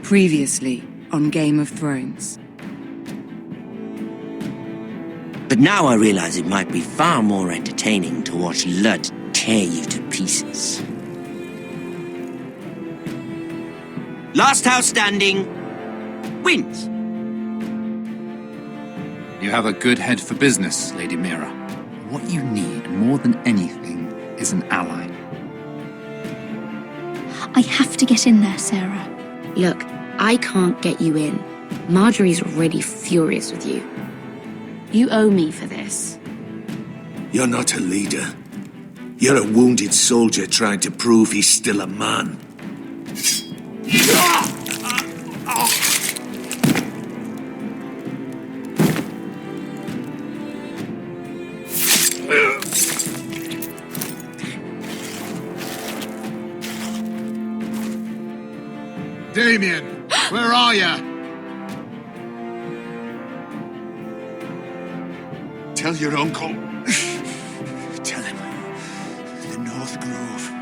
Previously on Game of Thrones. But now I realize it might be far more entertaining to watch Lud tear you to pieces. Last house standing wins. You have a good head for business, Lady Mira. What you need more than anything is an ally. I have to get in there, Sarah. Look, I can't get you in. Marjorie's already furious with you. You owe me for this. You're not a leader. You're a wounded soldier trying to prove he's still a man. Damien, where are you? Tell your uncle. Tell him the North Grove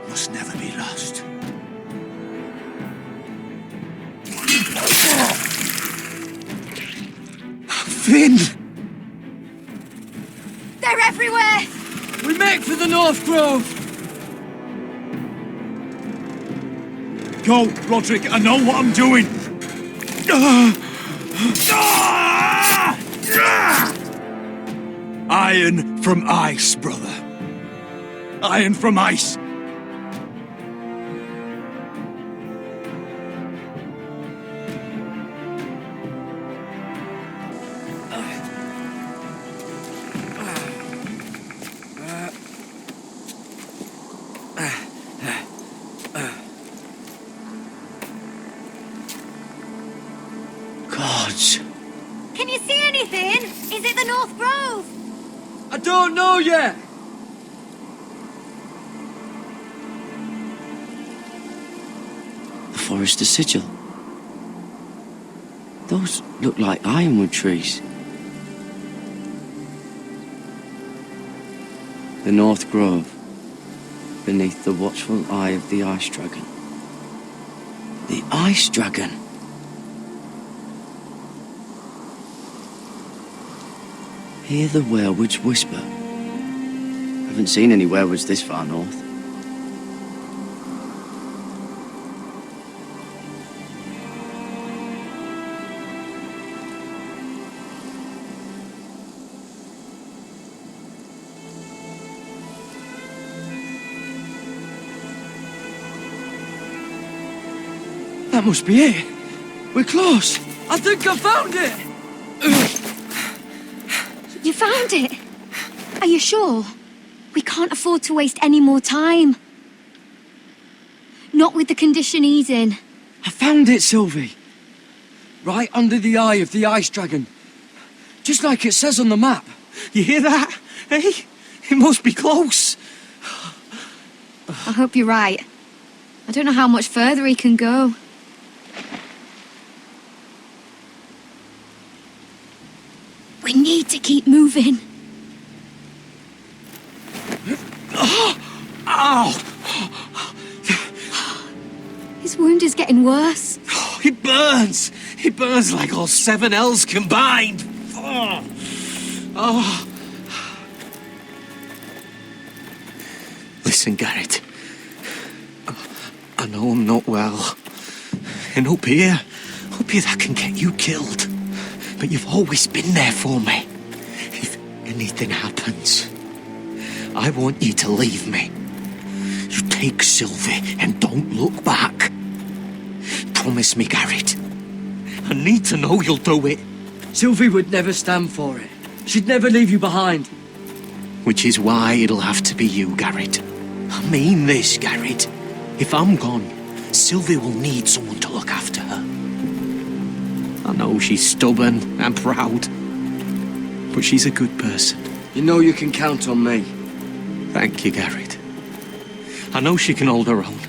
must never be lost. Finn! They're everywhere! We make for the North Grove! Go, Roderick, I know what I'm doing. Iron from ice, brother. Iron from ice. Gods. Can you see anything? Is it the North Grove? I don't know yet! The Forester Sigil. Those look like ironwood trees. The North Grove, beneath the watchful eye of the Ice Dragon. The Ice Dragon! Hear the werewolves whisper. Haven't seen any werewolves this far north. That must be it. We're close. I think I found it. You found it? Are you sure? We can't afford to waste any more time. Not with the condition he's in. I found it, Sylvie. Right under the eye of the Ice Dragon. Just like it says on the map. You hear that? Hey? It must be close. I hope you're right. I don't know how much further he can go. We need to keep moving. Ow! His wound is getting worse. It burns! It burns like all 7 L's combined! Oh. Listen, Garrett. I know I'm not well. And up here that can get you killed. But you've always been there for me. If anything happens, I want you to leave me. You take Sylvie and don't look back. Promise me, Garrett. I need to know you'll do it. Sylvie would never stand for it. She'd never leave you behind. Which is why it'll have to be you, Garrett. I mean this, Garrett. If I'm gone, Sylvie will need someone to look after her. I know she's stubborn and proud, but she's a good person. You know you can count on me. Thank you, Garrett. I know she can hold her own,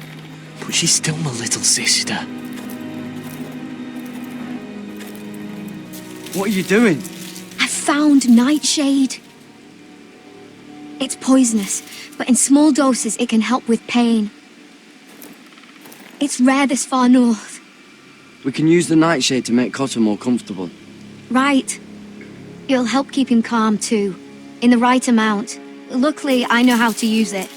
but she's still my little sister. What are you doing? I found Nightshade. It's poisonous, but in small doses it can help with pain. It's rare this far north. We can use the nightshade to make Cotter more comfortable. Right. It'll help keep him calm, too. In the right amount. Luckily, I know how to use it.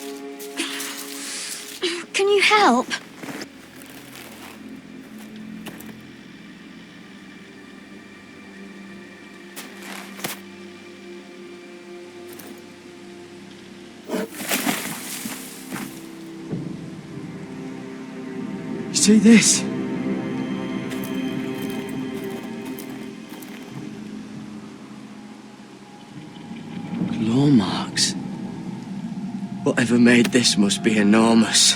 Can you help? See this? Claw marks. Whatever made this must be enormous.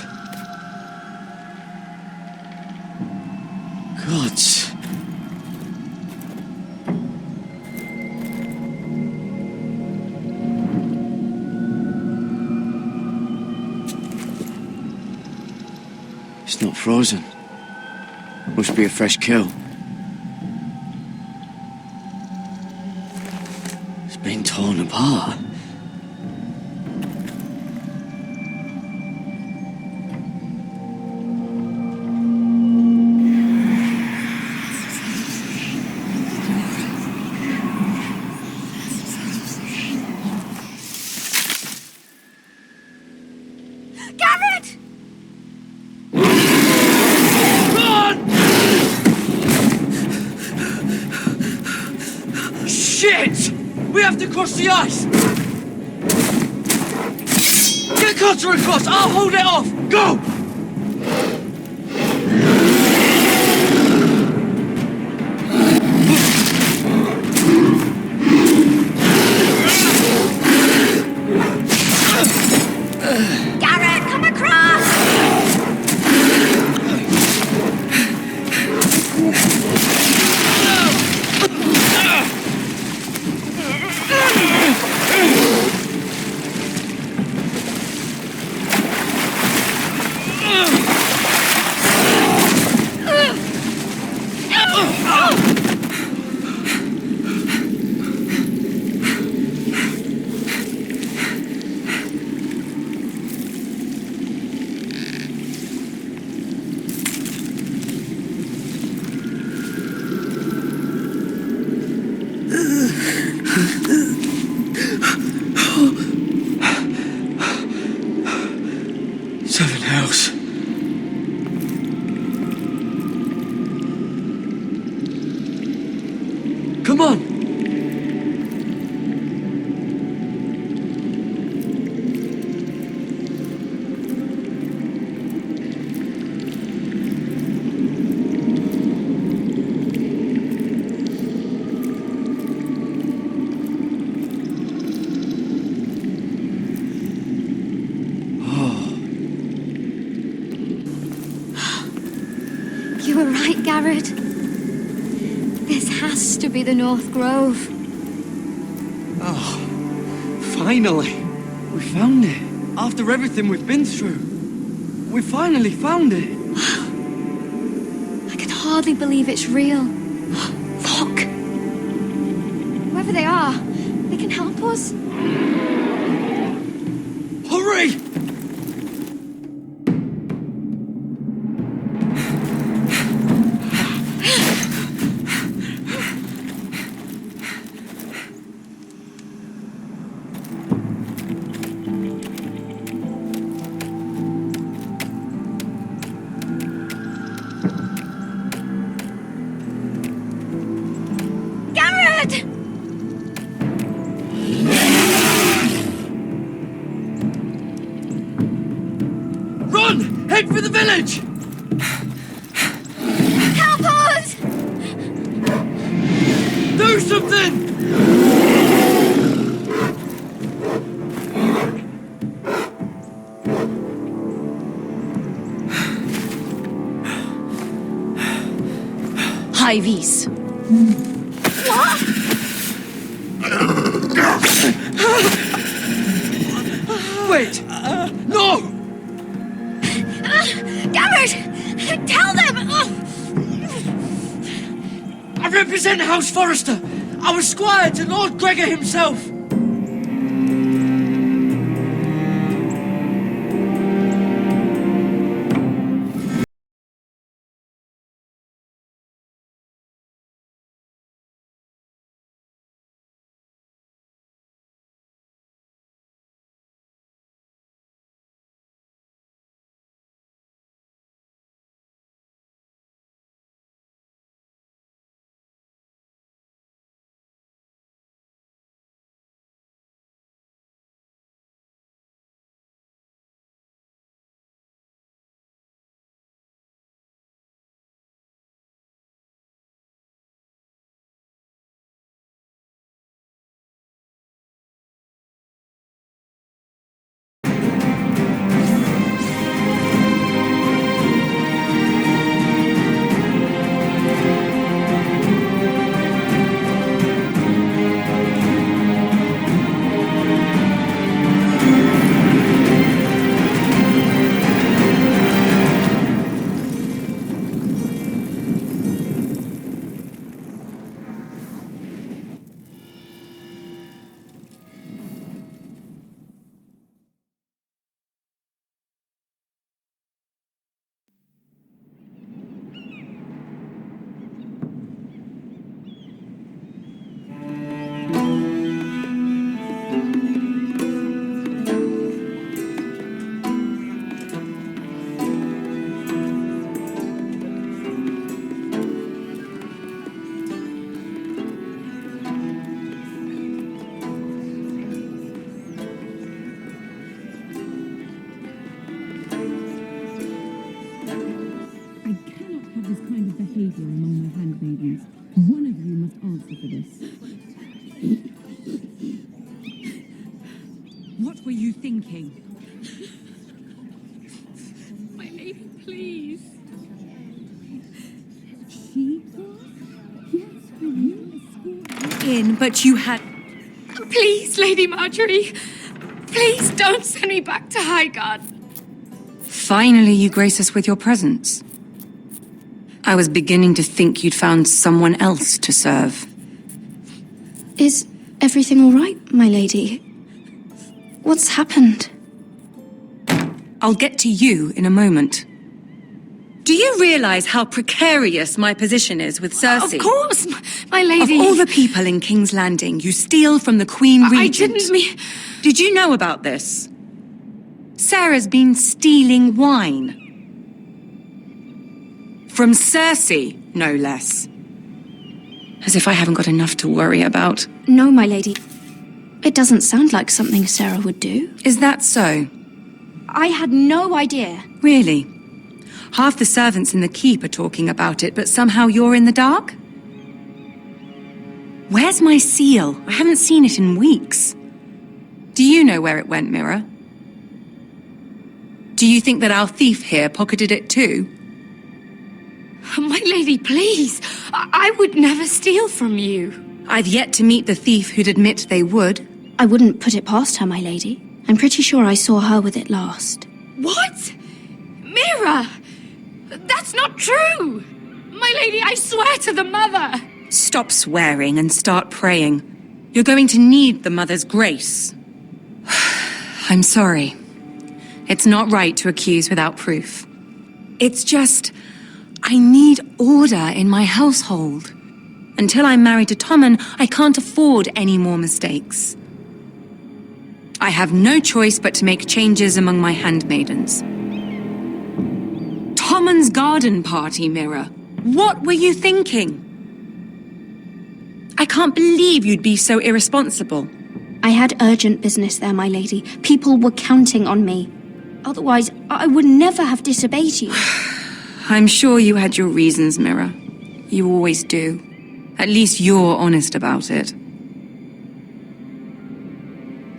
Gods. It's not frozen. Must be a fresh kill. It's been torn apart. Garrett! Shit! We have to cross the ice! Get Cotter across! I'll hold it off! Go! Garrett, come across! Seven hells. Come on! You were right, Garrett. This has to be the North Grove. Finally! We found it. After everything we've been through. We finally found it. I can hardly believe it's real. Look! Whoever they are, they can help us. Hurry! Garrett! Run! Head for the village! Help us! Do something! Ivys. Wait! No! Garrett! Tell them! I represent House Forrester. I was squire to Lord Gregor himself. in, but you had... Please, Lady Marjorie. Please don't send me back to Highgarden. Finally, you grace us with your presence. I was beginning to think you'd found someone else to serve. Is everything all right, my lady? What's happened? I'll get to you in a moment. Do you realize how precarious my position is with Cersei? Of course, my lady. Of all the people in King's Landing, you steal from the Queen Regent. I didn't mean... Did you know about this? Sarah's been stealing wine. From Cersei, no less. As if I haven't got enough to worry about. No, my lady. It doesn't sound like something Sarah would do. Is that so? I had no idea. Really? Half the servants in the keep are talking about it, but somehow you're in the dark? Where's my seal? I haven't seen it in weeks. Do you know where it went, Mira? Do you think that our thief here pocketed it too? My lady, please. I would never steal from you. I've yet to meet the thief who'd admit they would. I wouldn't put it past her, my lady. I'm pretty sure I saw her with it last. What? Mira! That's not true! My lady, I swear to the mother! Stop swearing and start praying. You're going to need the mother's grace. I'm sorry. It's not right to accuse without proof. It's just... I need order in my household. Until I'm married to Tommen, I can't afford any more mistakes. I have no choice but to make changes among my handmaidens. Tommen's garden party, Mira. What were you thinking? I can't believe you'd be so irresponsible. I had urgent business there, my lady. People were counting on me. Otherwise, I would never have disobeyed you. I'm sure you had your reasons, Mira. You always do. At least you're honest about it.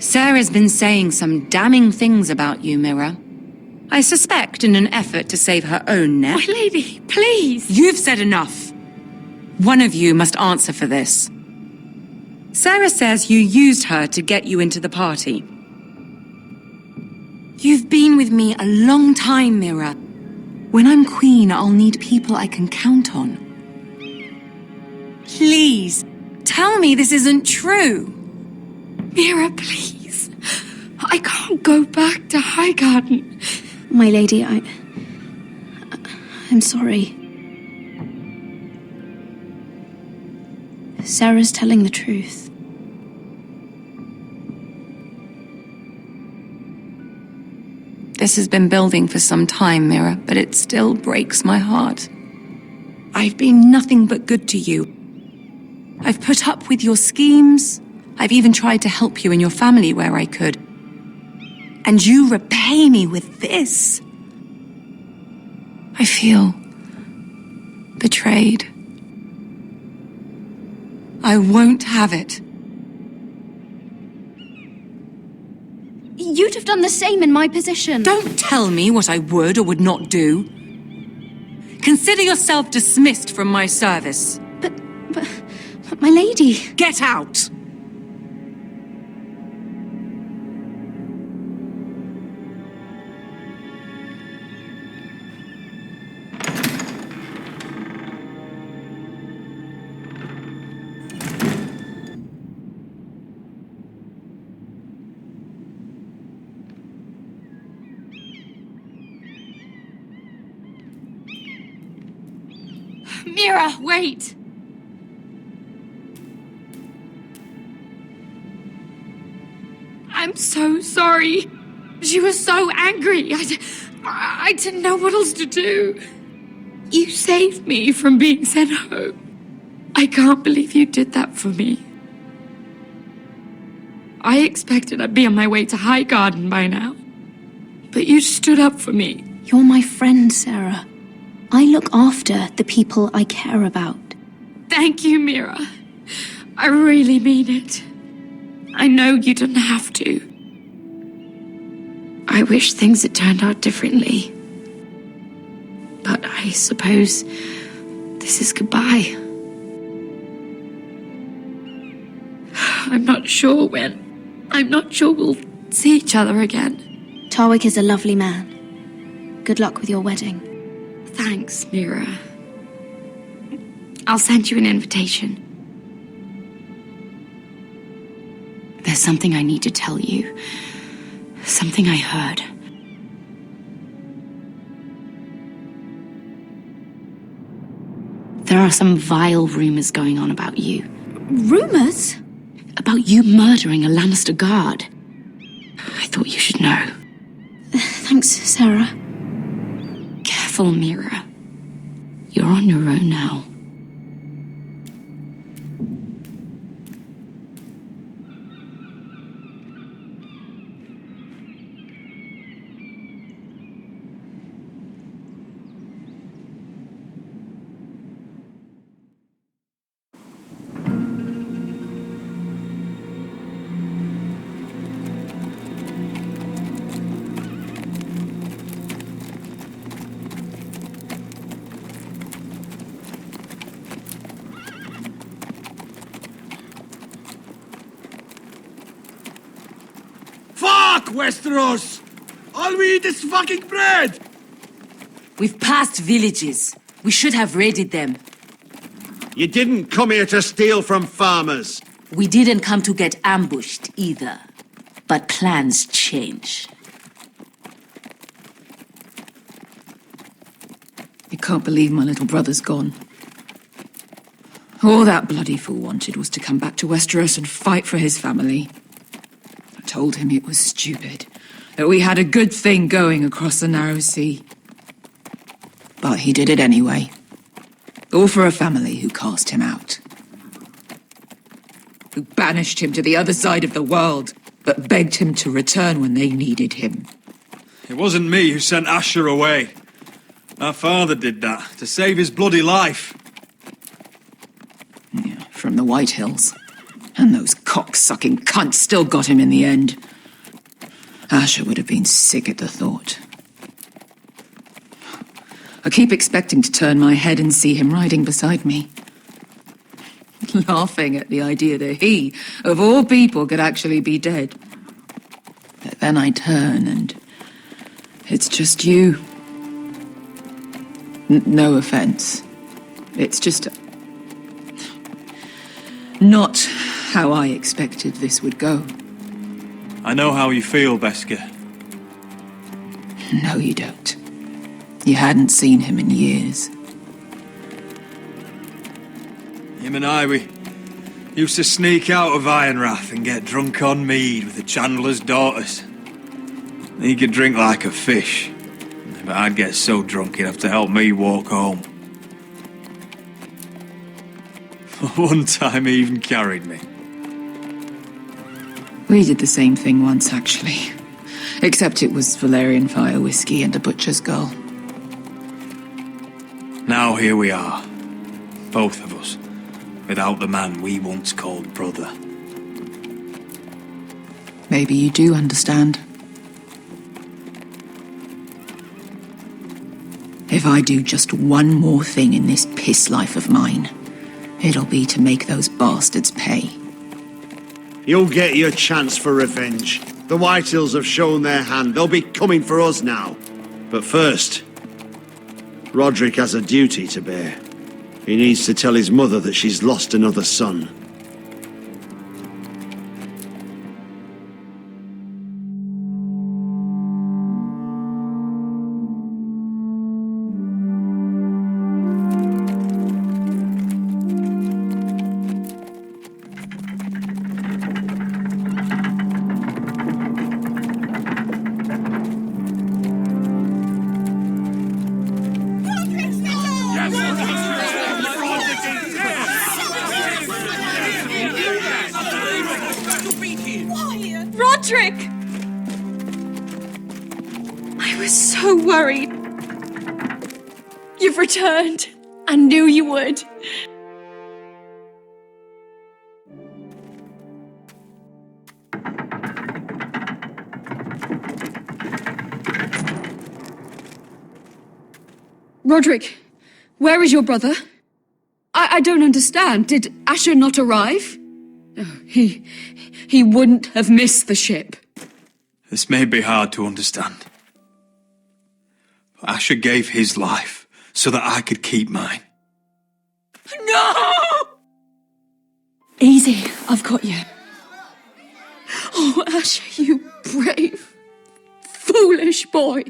Sarah's been saying some damning things about you, Mira. I suspect in an effort to save her own neck. My lady, please! You've said enough. One of you must answer for this. Sarah says you used her to get you into the party. You've been with me a long time, Mira. When I'm queen, I'll need people I can count on. Please, tell me this isn't true. Mira, please. I can't go back to Highgarden. My lady, I'm sorry. Sarah's telling the truth. This has been building for some time, Mira, but it still breaks my heart. I've been nothing but good to you. I've put up with your schemes. I've even tried to help you and your family where I could. And you repay me with this. I feel betrayed. I won't have it. You'd have done the same in my position. Don't tell me what I would or would not do. Consider yourself dismissed from my service. But my lady... Get out! Mira, wait! I'm so sorry. She was so angry. I didn't know what else to do. You saved me from being sent home. I can't believe you did that for me. I expected I'd be on my way to Highgarden by now. But you stood up for me. You're my friend, Sarah. I look after the people I care about. Thank you, Mira. I really mean it. I know you didn't have to. I wish things had turned out differently. But I suppose this is goodbye. sure when. I'm not sure we'll see each other again. Tarwick is a lovely man. Good luck with your wedding. Thanks, Mira. I'll send you an invitation. There's something I need to tell you. Something I heard. There are some vile rumors going on about you. Rumors? About you murdering a Lannister guard. I thought you should know. Thanks, Sarah. Careful, Mira. You're on your own now. Westeros! All we eat is fucking bread! We've passed villages. We should have raided them. You didn't come here to steal from farmers. We didn't come to get ambushed either. But plans change. I can't believe my little brother's gone. All that bloody fool wanted was to come back to Westeros and fight for his family. I told him it was stupid, that we had a good thing going across the narrow sea. But he did it anyway. All for a family who cast him out. Who banished him to the other side of the world, but begged him to return when they needed him. It wasn't me who sent Asher away. Our father did that, to save his bloody life. Yeah, from the White Hills. And those cock-sucking cunts still got him in the end. Asher would have been sick at the thought. I keep expecting to turn my head and see him riding beside me. Laughing at the idea that he, of all people, could actually be dead. But then I turn and it's just you. No offense. It's just not how I expected this would go. I know how you feel, Beskar. No, you don't. You hadn't seen him in years. Him and I, we used to sneak out of Ironrath and get drunk on mead with the Chandler's daughters. He could drink like a fish, but I'd get so drunk he'd have to help me walk home. One time he even carried me. We did the same thing once, actually. Except it was Valerian fire whiskey and a butcher's girl. Now here we are, both of us, without the man we once called brother. Maybe you do understand. If I do just one more thing in this piss life of mine, it'll be to make those bastards pay. You'll get your chance for revenge. The Whitehills have shown their hand. They'll be coming for us now. But first, Roderick has a duty to bear. He needs to tell his mother that she's lost another son. Roderick! I was so worried. You've returned. I knew you would. Roderick, where is your brother? I don't understand. Did Asher not arrive? He wouldn't have missed the ship. This may be hard to understand. But Asher gave his life so that I could keep mine. No! Easy, I've got you. Oh, Asher, you brave, foolish boy.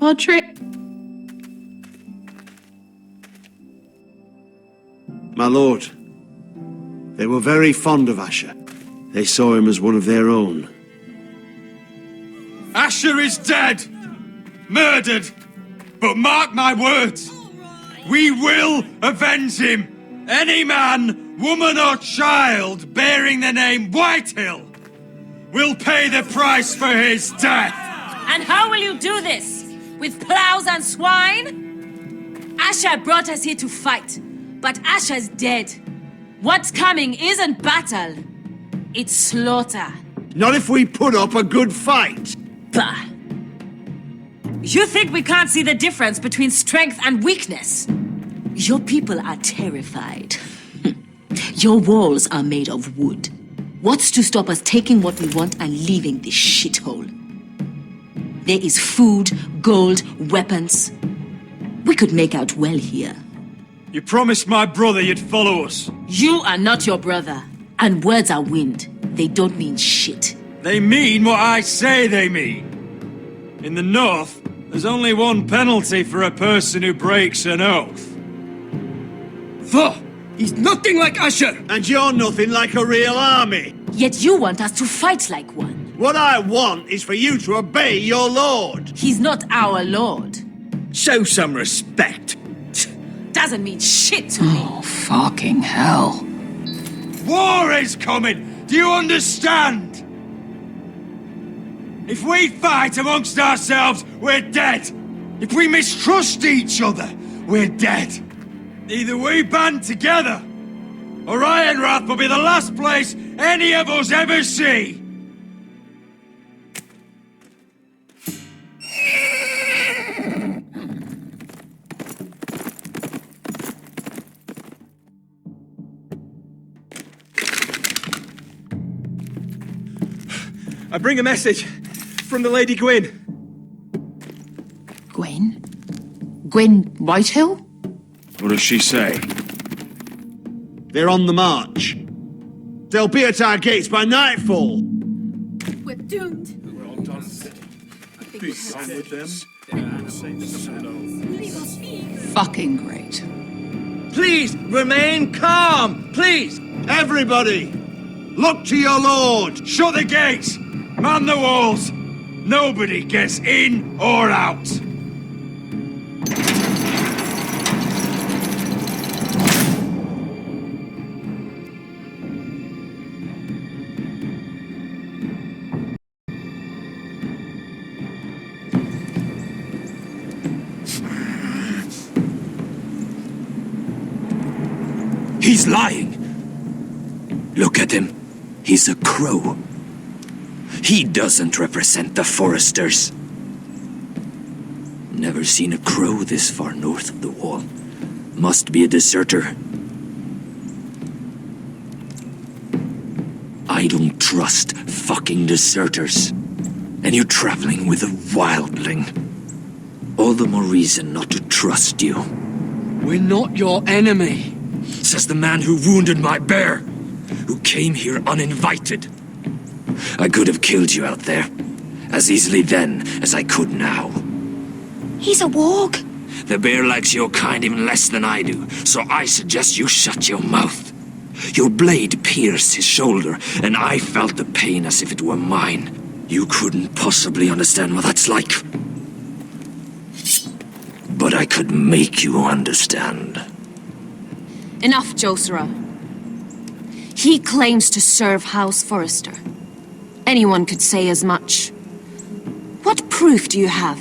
Roderick. My lord, they were very fond of Asher. They saw him as one of their own. Asher is dead! Murdered! But mark my words, we will avenge him! Any man, woman or child bearing the name Whitehill will pay the price for his death! And how will you do this? With plows and swine? Asher brought us here to fight, but Asher's dead. What's coming isn't battle, it's slaughter. Not if we put up a good fight. Bah! You think we can't see the difference between strength and weakness? Your people are terrified. Your walls are made of wood. What's to stop us taking what we want and leaving this shithole? There is food, gold, weapons. We could make out well here. You promised my brother you'd follow us. You are not your brother. And words are wind. They don't mean shit. They mean what I say they mean. In the North, there's only one penalty for a person who breaks an oath. He's nothing like Asher! And you're nothing like a real army. Yet you want us to fight like one. What I want is for you to obey your lord. He's not our lord. Show some respect. Doesn't mean shit to me. Oh, fucking hell. War is coming! Do you understand? If we fight amongst ourselves, we're dead. If we mistrust each other, we're dead. Either we band together, or Ironrath will be the last place any of us ever see. I bring a message from the Lady Gwyn. Gwyn? Gwyn Whitehill? What does she say? They're on the march. They'll be at our gates by nightfall. We're doomed. Fucking great. Please remain calm, please. Everybody, look to your lord. Shut the gates! Man the walls! Nobody gets in or out! He's lying. Look at him. He's a crow. He doesn't represent the Foresters. Never seen a crow this far north of the wall. Must be a deserter. I don't trust fucking deserters. And you're traveling with a wildling. All the more reason not to trust you. We're not your enemy. Says the man who wounded my bear, who came here uninvited. I could have killed you out there, as easily then as I could now. He's a warg. The bear likes your kind even less than I do, so I suggest you shut your mouth. Your blade pierced his shoulder, and I felt the pain as if it were mine. You couldn't possibly understand what that's like. But I could make you understand. Enough, Josera. He claims to serve House Forrester. Anyone could say as much. What proof do you have?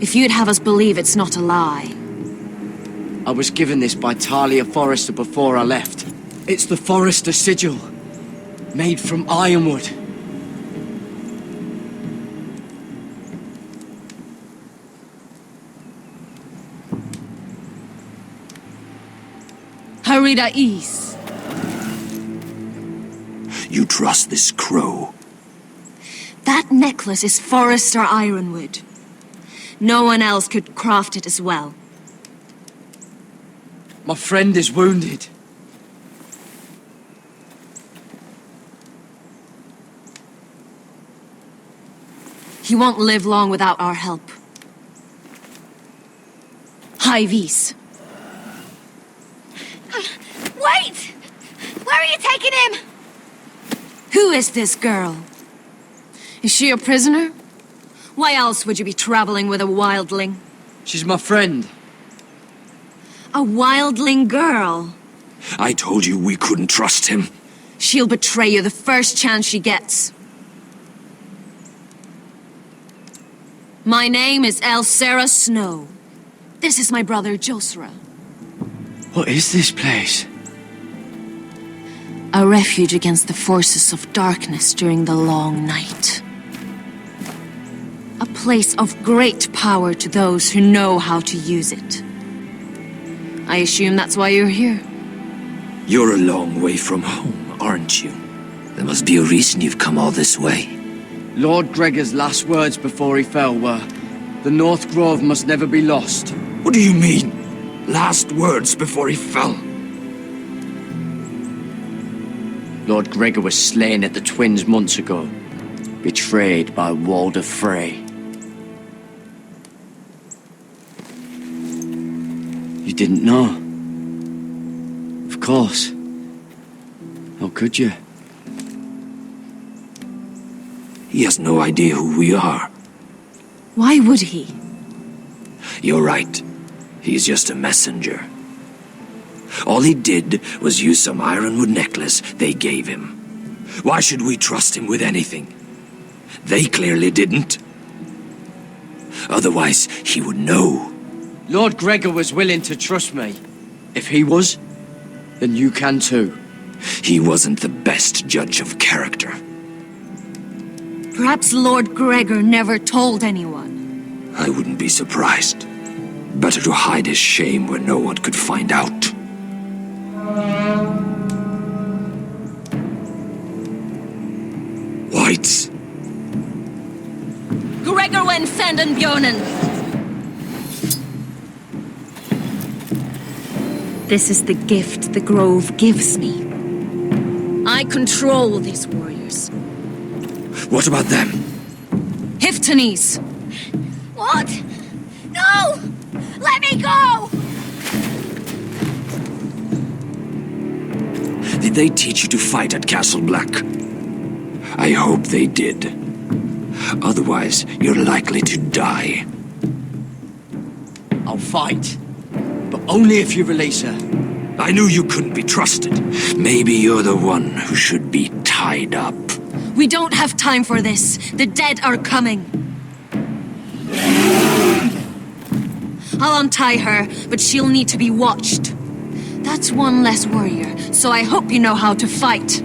If you'd have us believe it's not a lie. I was given this by Talia Forrester before I left. It's the Forrester sigil, made from ironwood. Harida East. You trust this crow? That necklace is Forrester Ironwood. No one else could craft it as well. My friend is wounded. He won't live long without our help. Hi, Vise. Wait! Where are you taking him? Who is this girl? Is she a prisoner? Why else would you be traveling with a wildling? She's my friend. A wildling girl? I told you we couldn't trust him. She'll betray you the first chance she gets. My name is Elsera Snow. This is my brother Josra. What is this place? A refuge against the forces of darkness during the long night. A place of great power to those who know how to use it. I assume that's why you're here. You're a long way from home, aren't you? There must be a reason you've come all this way. Lord Gregor's last words before he fell were, "The North Grove must never be lost." What do you mean? Last words before he fell? Lord Gregor was slain at the Twins months ago, betrayed by Walder Frey. You didn't know? Of course. How could you? He has no idea who we are. Why would he? You're right. He's just a messenger. All he did was use some ironwood necklace they gave him. Why should we trust him with anything? They clearly didn't. Otherwise, he would know. Lord Gregor was willing to trust me. If he was, then you can too. He wasn't the best judge of character. Perhaps Lord Gregor never told anyone. I wouldn't be surprised. Better to hide his shame where no one could find out. Whites. Gregor wen senden björnen. This is the gift the Grove gives me. I control these warriors. What about them? Hiftanes. What? No! Let me go! Did they teach you to fight at Castle Black? I hope they did. Otherwise, you're likely to die. I'll fight. But only if you release her. I knew you couldn't be trusted. Maybe you're the one who should be tied up. We don't have time for this. The dead are coming. I'll untie her, but she'll need to be watched. That's one less warrior, so I hope you know how to fight.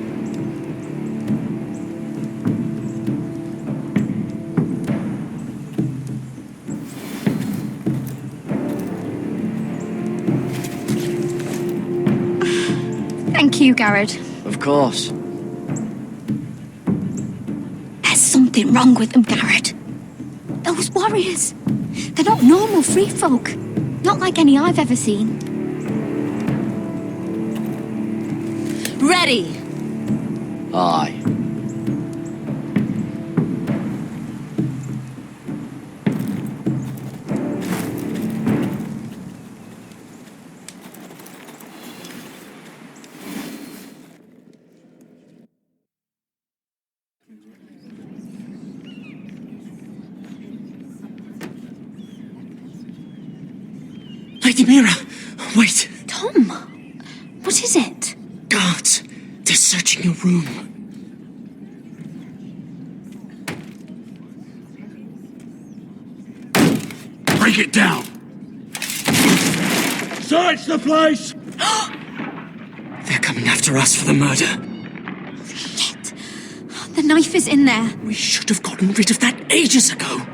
Thank you, Garrett. Of course. There's something wrong with them, Garrett. Those warriors. They're not normal free folk. Not like any I've ever seen. Ready! Aye. Lady Mira, wait. Tom, what is it? Guards, they're searching your room. Break it down. Search the place! They're coming after us for the murder. Shit. The knife is in there. We should have gotten rid of that ages ago.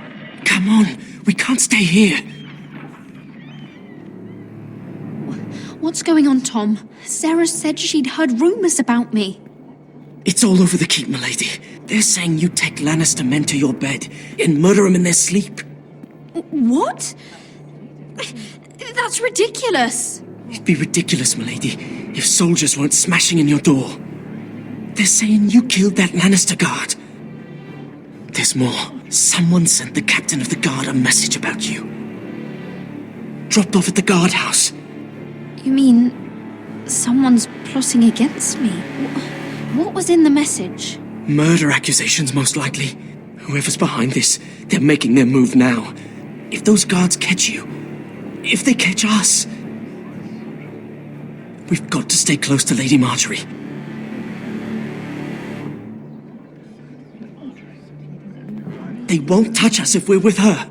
Come on, we can't stay here. What's going on, Tom? Sarah said she'd heard rumours about me. It's all over the keep, milady. They're saying you take Lannister men to your bed and murder them in their sleep. What? That's ridiculous. It'd be ridiculous, milady, if soldiers weren't smashing in your door. They're saying you killed that Lannister guard. There's more. Someone sent the captain of the guard a message about you. Dropped off at the guardhouse. You mean someone's plotting against me? What was in the message? Murder accusations, most likely. Whoever's behind this, they're making their move now. If those guards catch you, if they catch us, we've got to stay close to Lady Marjorie. They won't touch us if we're with her.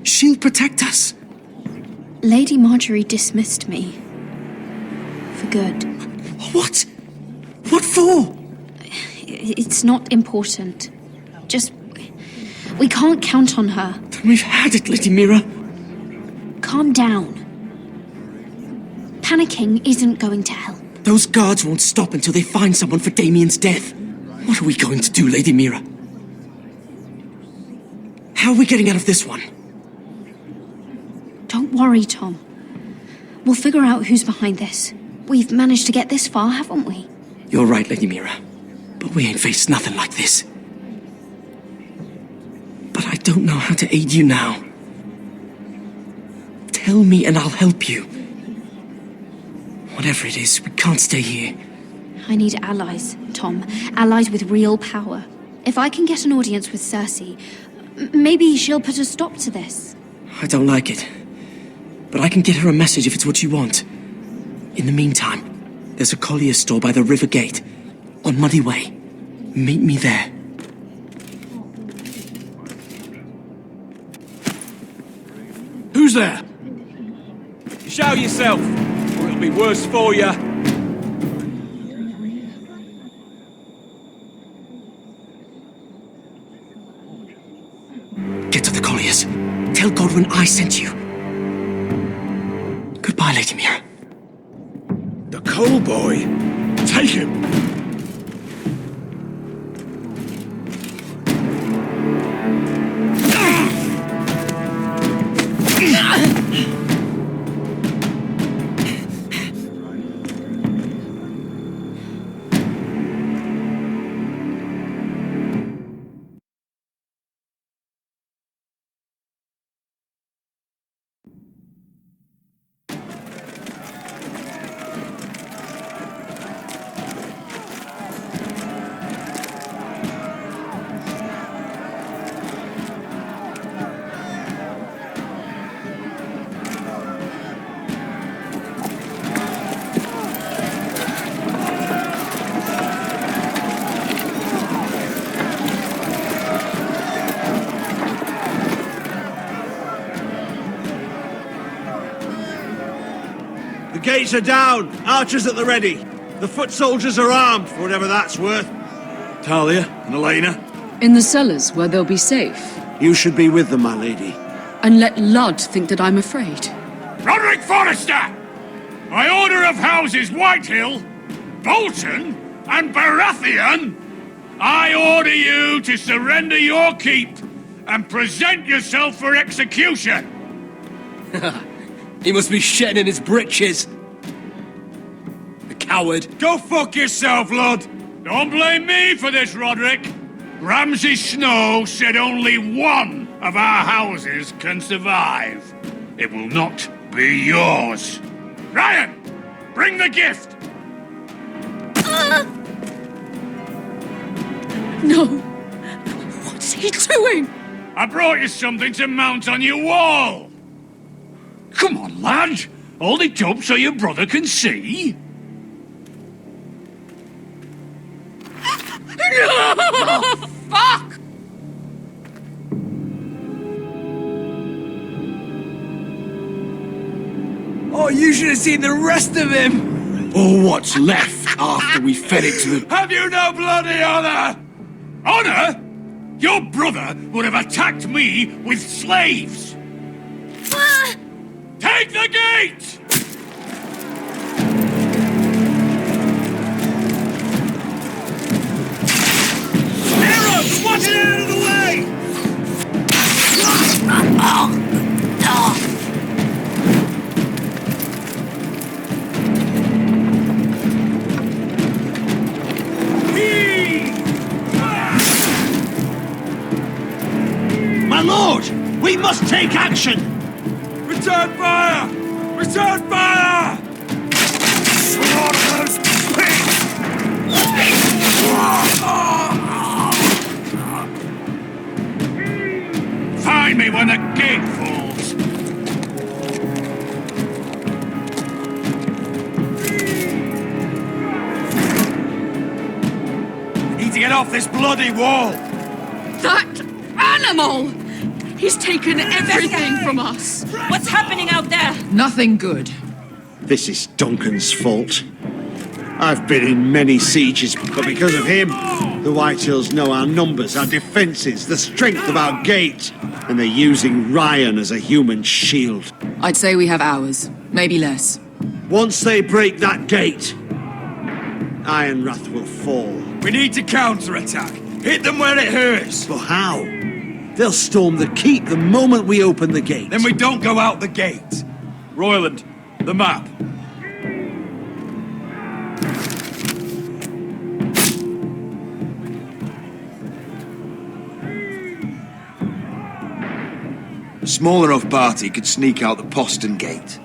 She'll protect us. Lady Marjorie dismissed me. For good. What? What for? It's not important. Just... we can't count on her. Then we've had it, Lady Mira. Calm down. Panicking isn't going to help. Those guards won't stop until they find someone for Damien's death. What are we going to do, Lady Mira? How are we getting out of this one? Don't worry, Tom. We'll figure out who's behind this. We've managed to get this far, haven't we? You're right, Lady Mira. But we ain't faced nothing like this. But I don't know how to aid you now. Tell me and I'll help you. Whatever it is, we can't stay here. I need allies, Tom. Allies with real power. If I can get an audience with Cersei, maybe she'll put a stop to this. I don't like it. But I can get her a message if it's what you want. In the meantime, there's a collier's store by the river gate. On Muddy Way. Meet me there. Who's there? Show yourself, or it'll be worse for you. Get to the colliers. Tell Godwin I sent you. Goodbye, Lady Mira. The coal boy. Take him. The gates are down. Archers at the ready. The foot soldiers are armed, for whatever that's worth. Talia and Elena? In the cellars, where they'll be safe. You should be with them, my lady. And let Ludd think that I'm afraid. Roderick Forrester! By order of Houses Whitehill, Bolton, and Baratheon, I order you to surrender your keep and present yourself for execution. He must be shitting in his britches. The coward. Go fuck yourself, Lud. Don't blame me for this, Roderick. Ramsay Snow said only one of our houses can survive. It will not be yours. Ryan, bring the gift. No. What's he doing? I brought you something to mount on your wall. Come on, lad. Hold it up so your brother can see. No! Fuck! Oh, you should have seen the rest of him. Or what's left after we fed it to the... Have you no bloody honor? Honor? Your brother would have attacked me with slaves. Take the gate! Arrows! Watch it out of the way! My lord! We must take action! Return fire! Return fire! Find me when the gate falls! We need to get off this bloody wall! That animal! He's taken everything from us. What's happening out there? Nothing good. This is Duncan's fault. I've been in many sieges, but because of him, the Whitehills know our numbers, our defences, the strength of our gate, and they're using Ryan as a human shield. I'd say we have hours, maybe less. Once they break that gate, Ironrath will fall. We need to counterattack. Hit them where it hurts. But how? They'll storm the keep the moment we open the gate. Then we don't go out the gate. Royland, the map. A small enough party could sneak out the postern gate.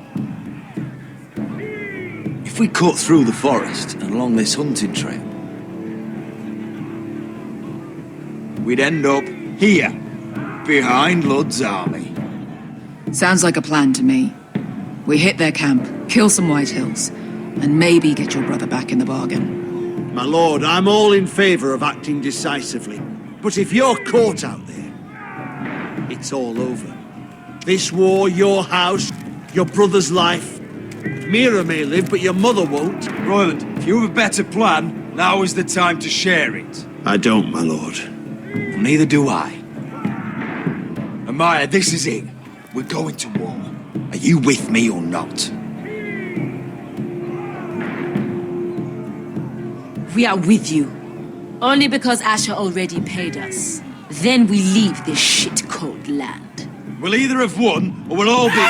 If we cut through the forest and along this hunting trail, we'd end up here. Behind Lud's army. Sounds like a plan to me. We hit their camp, kill some Whitehills, and maybe get your brother back in the bargain. My lord, I'm all in favour of acting decisively. But if you're caught out there, it's all over. This war, your house, your brother's life. Mira may live, but your mother won't. Royland, if you have a better plan, now is the time to share it. I don't, my lord. Well, neither do I. Amaya, this is it. We're going to war. Are you with me or not? We are with you. Only because Asher already paid us. Then we leave this shit-cold land. We'll either have won, or we'll all be...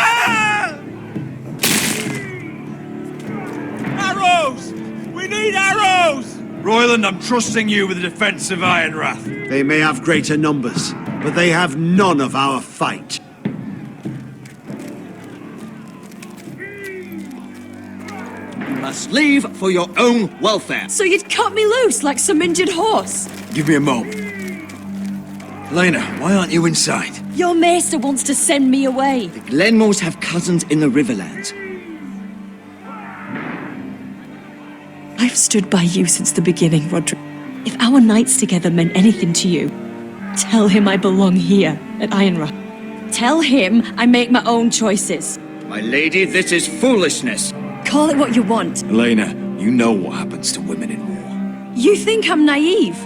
Arrows! We need arrows! Royland, I'm trusting you with the defense of Ironrath. They may have greater numbers, but they have none of our fight. You must leave for your own welfare. So you'd cut me loose like some injured horse? Give me a moment. Lena, why aren't you inside? Your maester wants to send me away. The Glenmores have cousins in the Riverlands. I've stood by you since the beginning, Roderick. If our nights together meant anything to you, tell him I belong here at Ironrath. Tell him I make my own choices. My lady, this is foolishness. Call it what you want. Elena, you know what happens to women in war. You think I'm naive?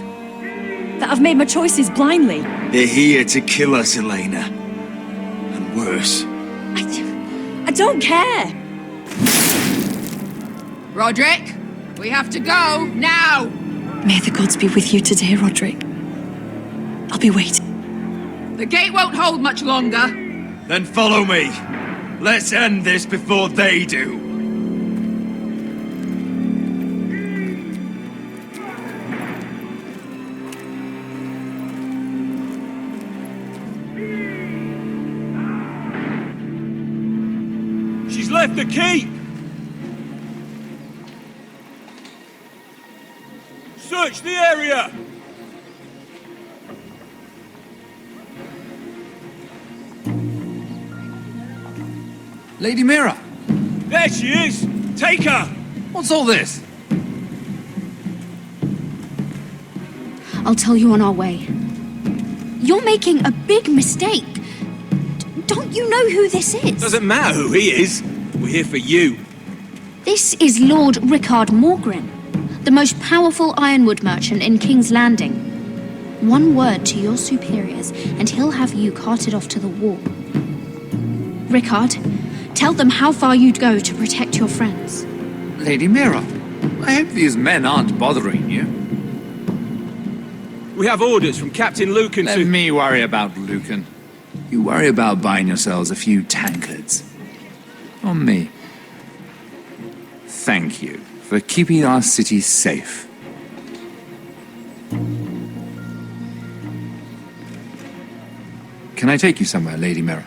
That I've made my choices blindly? They're here to kill us, Elena. And worse. I don't care. Roderick, we have to go, now! May the gods be with you today, Roderick. I'll be waiting. The gate won't hold much longer. Then follow me. Let's end this before they do. She's left the keep! Search the area! Lady Mira! There she is! Take her! What's all this? I'll tell you on our way. You're making a big mistake. Don't you know who this is? Doesn't matter who he is. We're here for you. This is Lord Rickard Morgren, the most powerful ironwood merchant in King's Landing. One word to your superiors, and he'll have you carted off to the wall. Rickard, Tell them how far you'd go to protect your friends. Lady Mira, I hope these men aren't bothering you. We have orders from Captain Lucan Let me worry about Lucan. You worry about buying yourselves a few tankards. On me. Thank you for keeping our city safe. Can I take you somewhere, Lady Mira?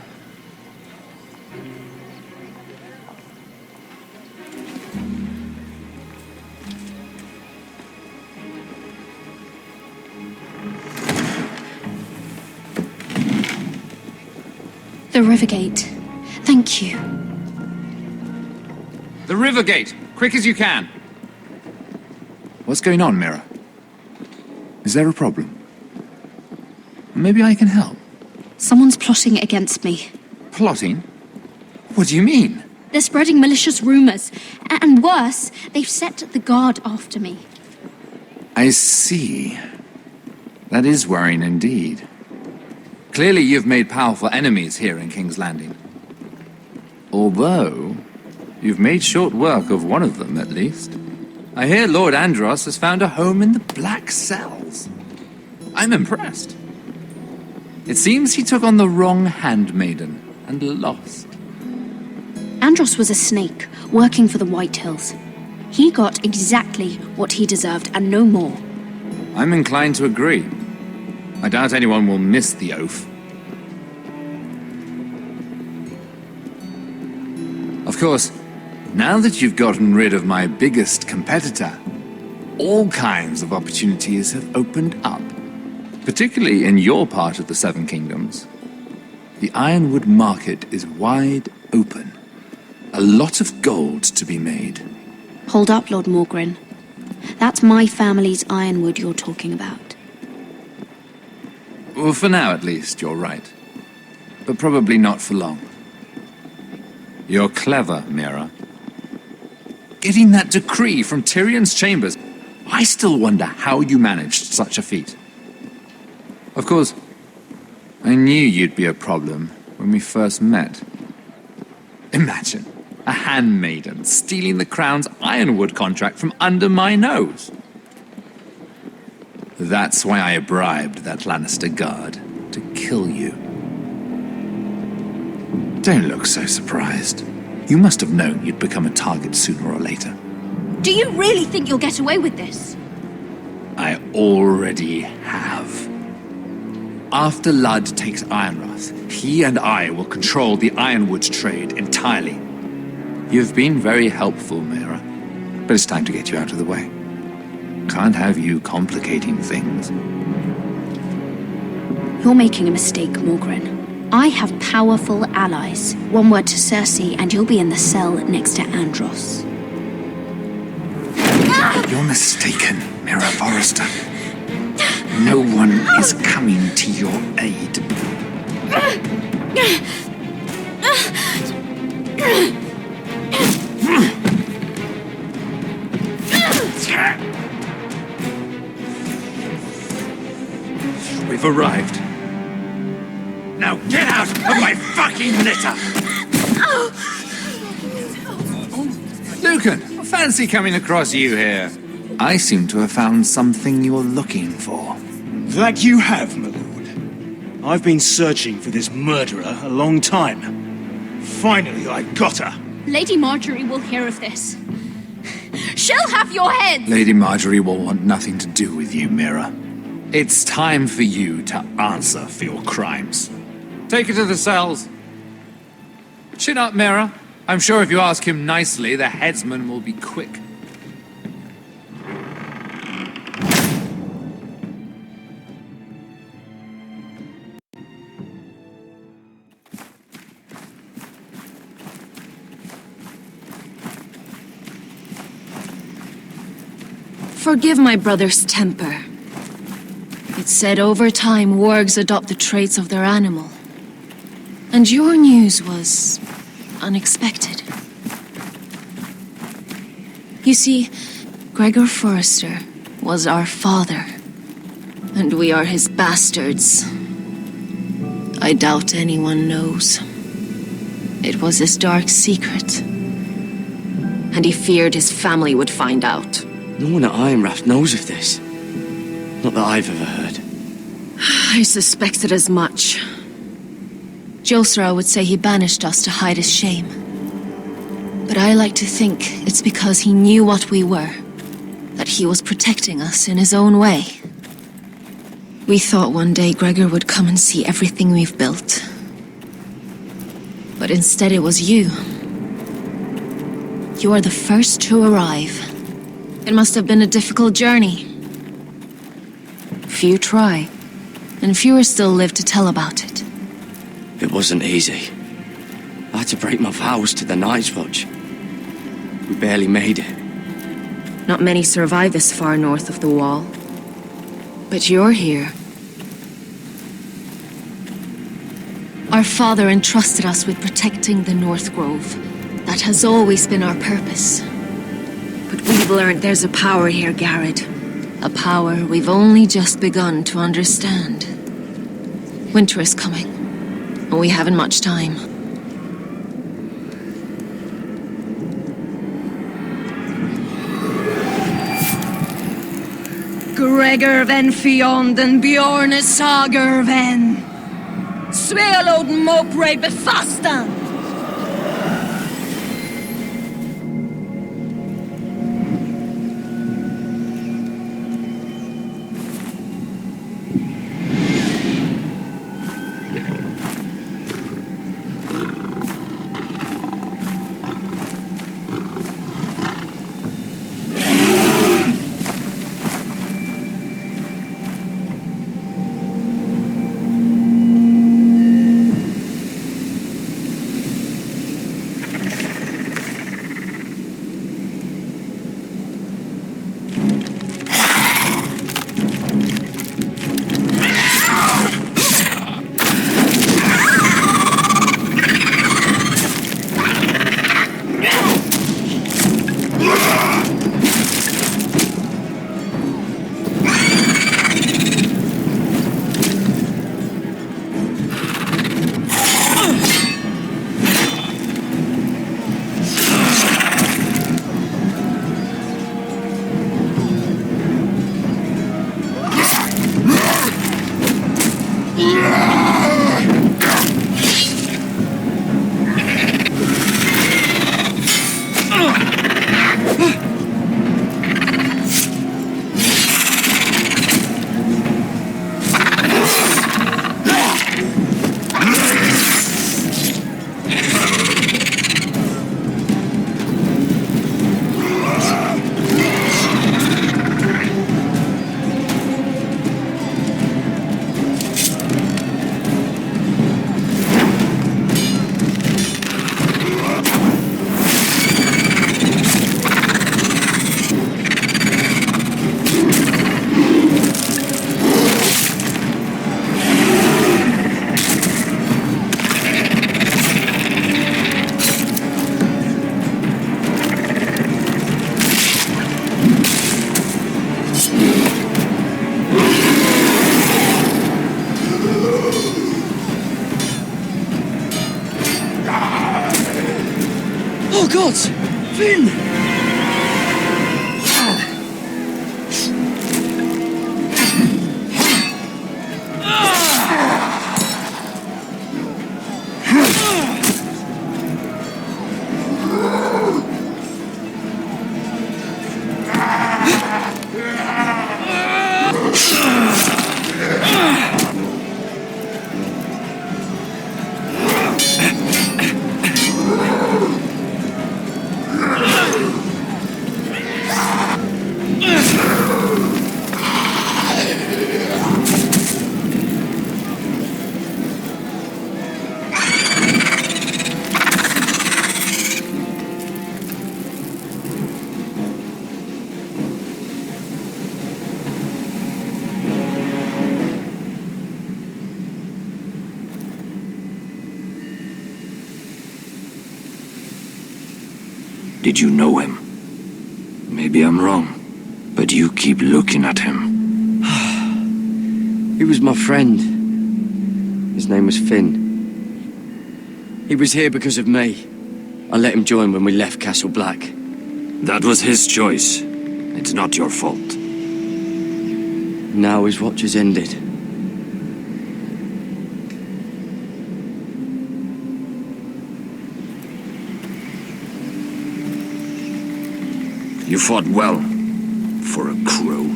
The Rivergate. Thank you. The Rivergate! Quick as you can! What's going on, Mira? Is there a problem? Maybe I can help. Someone's plotting against me. Plotting? What do you mean? They're spreading malicious rumors. And worse, they've set the guard after me. I see. That is worrying indeed. Clearly you've made powerful enemies here in King's Landing. Although, you've made short work of one of them, at least. I hear Lord Andros has found a home in the Black Cells. I'm impressed. It seems he took on the wrong handmaiden and lost. Andros was a snake, working for the White Hills. He got exactly what he deserved, and no more. I'm inclined to agree. I doubt anyone will miss the oath. Of course, now that you've gotten rid of my biggest competitor, all kinds of opportunities have opened up. Particularly in your part of the Seven Kingdoms. The Ironwood market is wide open. A lot of gold to be made. Hold up, Lord Morgren. That's my family's ironwood you're talking about. Well, for now at least, you're right. But probably not for long. You're clever, Mira. Getting that decree from Tyrion's chambers, I still wonder how you managed such a feat. Of course, I knew you'd be a problem when we first met. Imagine a handmaiden stealing the crown's ironwood contract from under my nose. That's why I bribed that Lannister guard to kill you. Don't look so surprised. You must have known you'd become a target sooner or later. Do you really think you'll get away with this? I already have. After Ludd takes Ironrath, he and I will control the ironwood trade entirely. You've been very helpful, Mira, but it's time to get you out of the way. Can't have you complicating things. You're making a mistake, Morgren. I have powerful allies. One word to Cersei, and you'll be in the cell next to Andros. You're mistaken, Mira Forrester. No one is coming to your aid. We've arrived. Now get out of my fucking litter! Lucan, I fancy coming across you here. I seem to have found something you're looking for. That you have, my lord. I've been searching for this murderer a long time. Finally, I got her. Lady Marjorie will hear of this. She'll have your head! Lady Marjorie will want nothing to do with you, Mira. It's time for you to answer for your crimes. Take her to the cells. Chin up, Mira. I'm sure if you ask him nicely, the headsman will be quick. Forgive my brother's temper. It's said over time wargs adopt the traits of their animal. And your news was unexpected. You see, Gregor Forrester was our father, and we are his bastards. I doubt anyone knows. It was his dark secret. And he feared his family would find out. No one at Ironrath knows of this. Not that I've ever heard. I suspected as much. Josra would say he banished us to hide his shame. But I like to think it's because he knew what we were. That he was protecting us in his own way. We thought one day Gregor would come and see everything we've built. But instead it was you. You are the first to arrive. It must have been a difficult journey. Few try, and fewer still live to tell about it. It wasn't easy. I had to break my vows to the Night's Watch. We barely made it. Not many survive this far north of the Wall. But you're here. Our father entrusted us with protecting the North Grove. That has always been our purpose. But we've learned there's a power here, Garrett. A power we've only just begun to understand. Winter is coming, and we haven't much time. Gregor ven fionden Bjorne sager ven. Sveloden mopre befastan. gods! Finn! Did you know him? Maybe I'm wrong, but you keep looking at him. He was my friend. His name was Finn. He was here because of me. I let him join when we left Castle Black. That was his choice. It's not your fault. Now his watch has ended. You fought well. For a crow.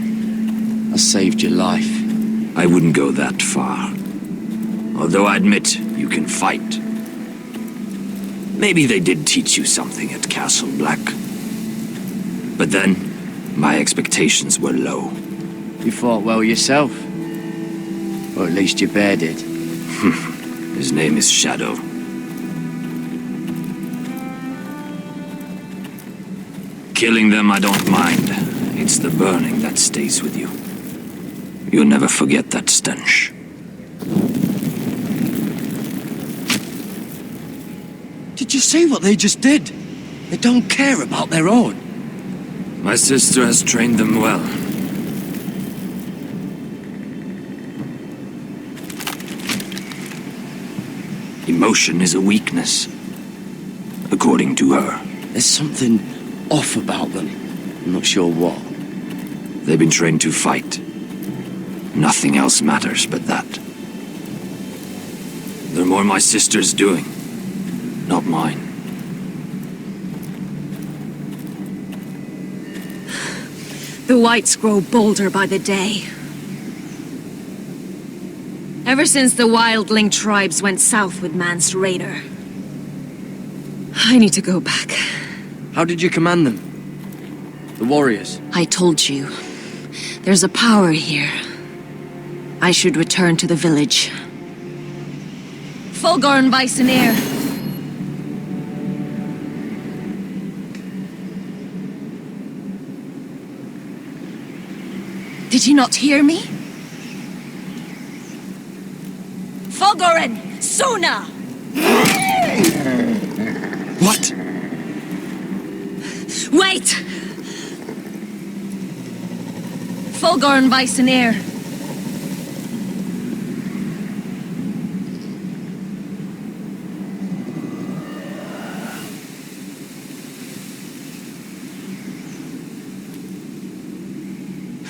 I saved your life. I wouldn't go that far. Although I admit, you can fight. Maybe they did teach you something at Castle Black. But then, my expectations were low. You fought well yourself. Or at least your bear did. His name is Shadow. Killing them I don't mind. It's the burning that stays with you. You'll never forget that stench. Did you see what they just did? They don't care about their own. My sister has trained them well. Emotion is a weakness, according to her. There's something off about them. I'm not sure what. They've been trained to fight. Nothing else matters but that. They're more my sister's doing, not mine. The whites grow bolder by the day. Ever since the wildling tribes went south with Man's raider. I need to go back. How did you command them? The warriors? I told you. There's a power here. I should return to the village. Fulgorn Weisenir. Did you not hear me? Fulgorn! Suna! What? Wait! Fulgorn Weisenir.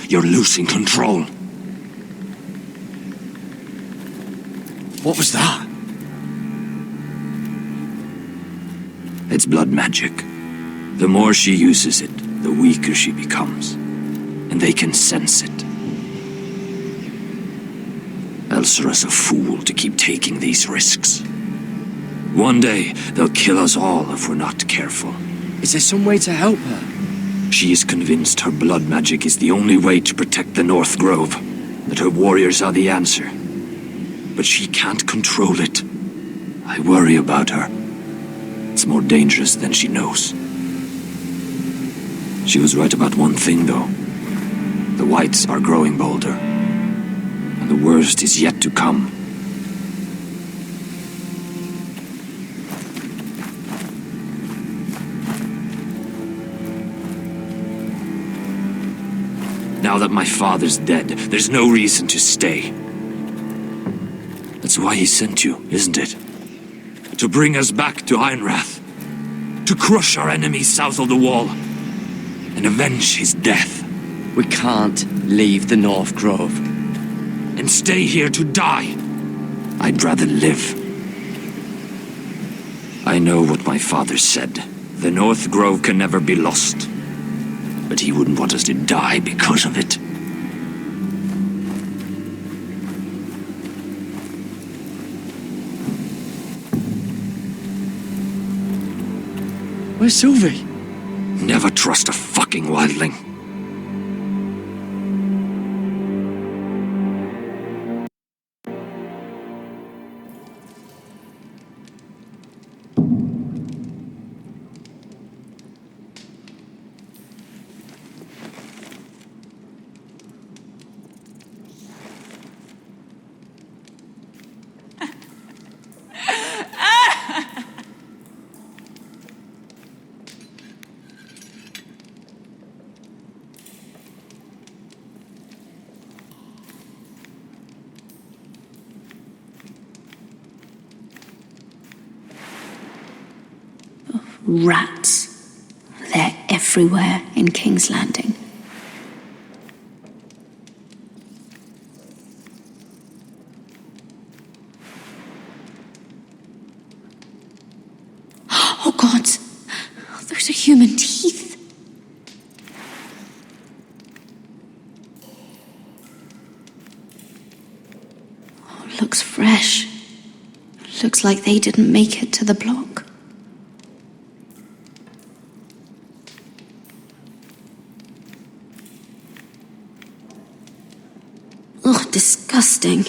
You're losing control. What was that? It's blood magic. The more she uses it, the weaker she becomes. And they can sense it. Elsura's a fool to keep taking these risks. One day, they'll kill us all if we're not careful. Is there some way to help her? She is convinced her blood magic is the only way to protect the North Grove, that her warriors are the answer. But she can't control it. I worry about her. It's more dangerous than she knows. She was right about one thing, though. The whites are growing bolder. And the worst is yet to come. Now that my father's dead, there's no reason to stay. That's why he sent you, isn't it? To bring us back to Ironrath. To crush our enemies south of the wall. And avenge his death. We can't leave the North Grove. And stay here to die. I'd rather live. I know what my father said. The North Grove can never be lost. But he wouldn't want us to die because of it. Where's Sylvie? Never trust a fucking wildling. Rats. They're everywhere in King's Landing. Oh, God! Those are human teeth. Oh, looks fresh. Looks like they didn't make it to the block. Ugh, disgusting.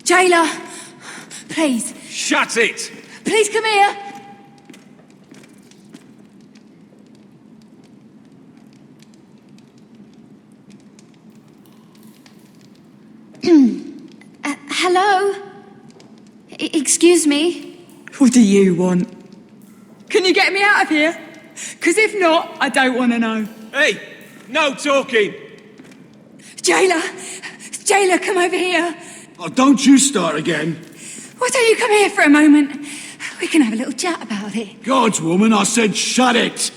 Jailer, please. Shut it! Please come here. Hello? Excuse me? What do you want? Can you get me out of here? Because if not, I don't want to know. Hey, no talking! Jailer! Jailer, come over here. Oh, don't you start again. Why don't you come here for a moment? We can have a little chat about it. God's woman, I said shut it.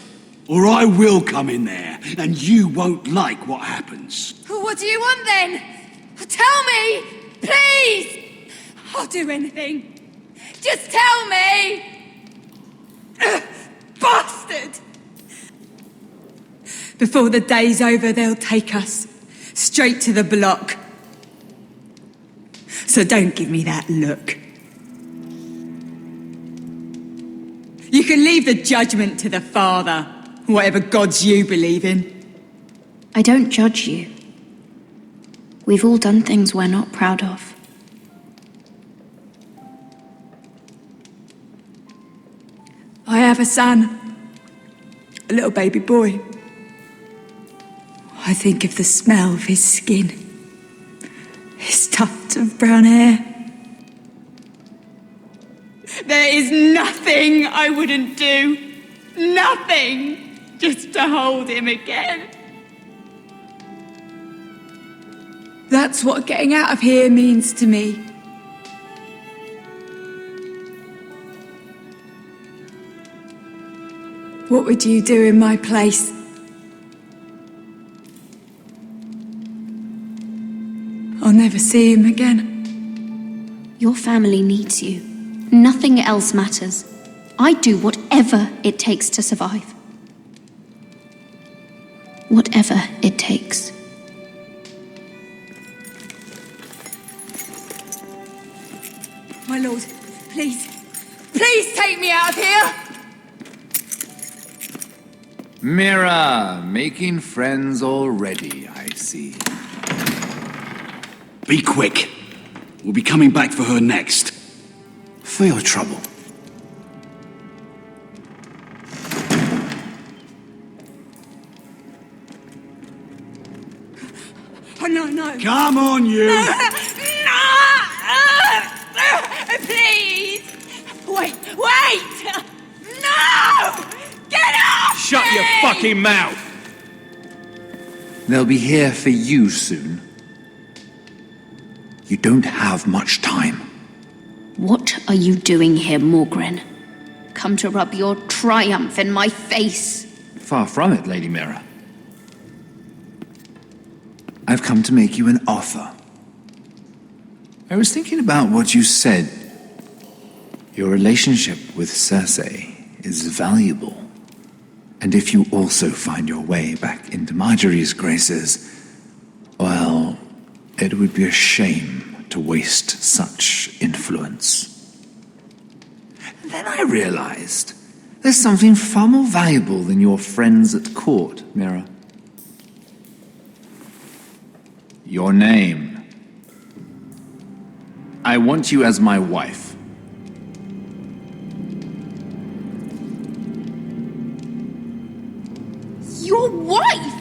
Or I will come in there, and you won't like what happens. What do you want then? Tell me! Please! I'll do anything. Just tell me! Bastard! Before the day's over, they'll take us straight to the block. So don't give me that look. You can leave the judgment to the Father, whatever gods you believe in. I don't judge you. We've all done things we're not proud of. I have a son, a little baby boy. I think of the smell of his skin, his tuft of brown hair. There is nothing I wouldn't do. Nothing. Just to hold him again. That's what getting out of here means to me. What would you do in my place? I'll never see him again. Your family needs you. Nothing else matters. I'd do whatever it takes to survive. Whatever it takes. My lord, please. Please take me out of here! Mira, making friends already, I see. Be quick. We'll be coming back for her next. For your trouble. Oh, no. Come on, you! No! Please! Wait! No! Get off! Shut your fucking mouth! They'll be here for you soon. You don't have much time. What are you doing here, Morgren? Come to rub your triumph in my face. Far from it, Lady Mira. I've come to make you an offer. I was thinking about what you said. Your relationship with Cersei is valuable. And if you also find your way back into Marjorie's graces, well, it would be a shame to waste such influence. Then I realized there's something far more valuable than your friends at court, Mira. Your name. I want you as my wife. Your wife?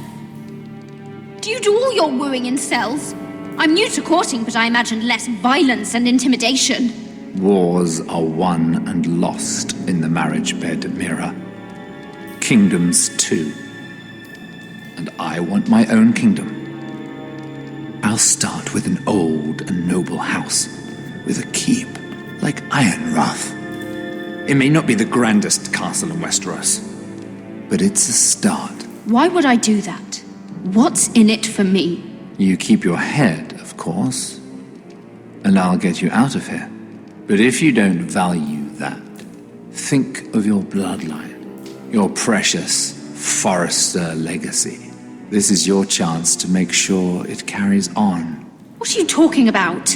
Do you do all your wooing in cells? I'm new to courting, but I imagined less violence and intimidation. Wars are won and lost in the marriage bed, Mira. Kingdoms too. And I want my own kingdom. I'll start with an old and noble house, with a keep, like Ironrath. It may not be the grandest castle in Westeros, but it's a start. Why would I do that? What's in it for me? You keep your head, of course, and I'll get you out of here. But if you don't value that, think of your bloodline, your precious Forrester legacy. This is your chance to make sure it carries on. What are you talking about?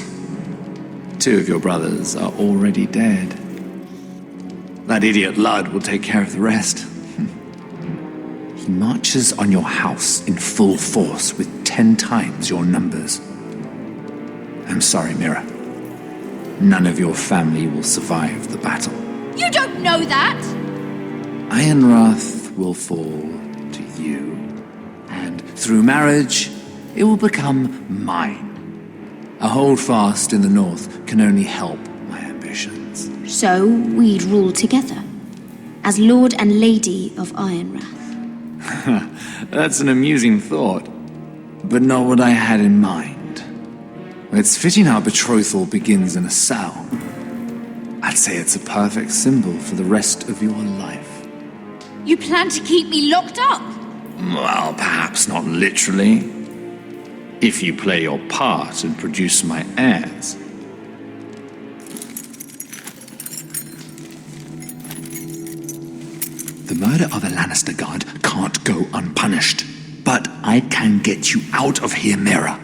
2 of your brothers are already dead. That idiot Ludd will take care of the rest. He marches on your house in full force with 10 times your numbers. I'm sorry, Mira. None of your family will survive the battle. You don't know that! Ironrath will fall to you. And through marriage, it will become mine. A holdfast in the north can only help my ambitions. So we'd rule together, as Lord and Lady of Ironrath. That's an amusing thought, but not what I had in mind. It's fitting our betrothal begins in a cell. I'd say it's a perfect symbol for the rest of your life. You plan to keep me locked up? Well, perhaps not literally. If you play your part and produce my heirs. The murder of a Lannister guard can't go unpunished. But I can get you out of here, Mira.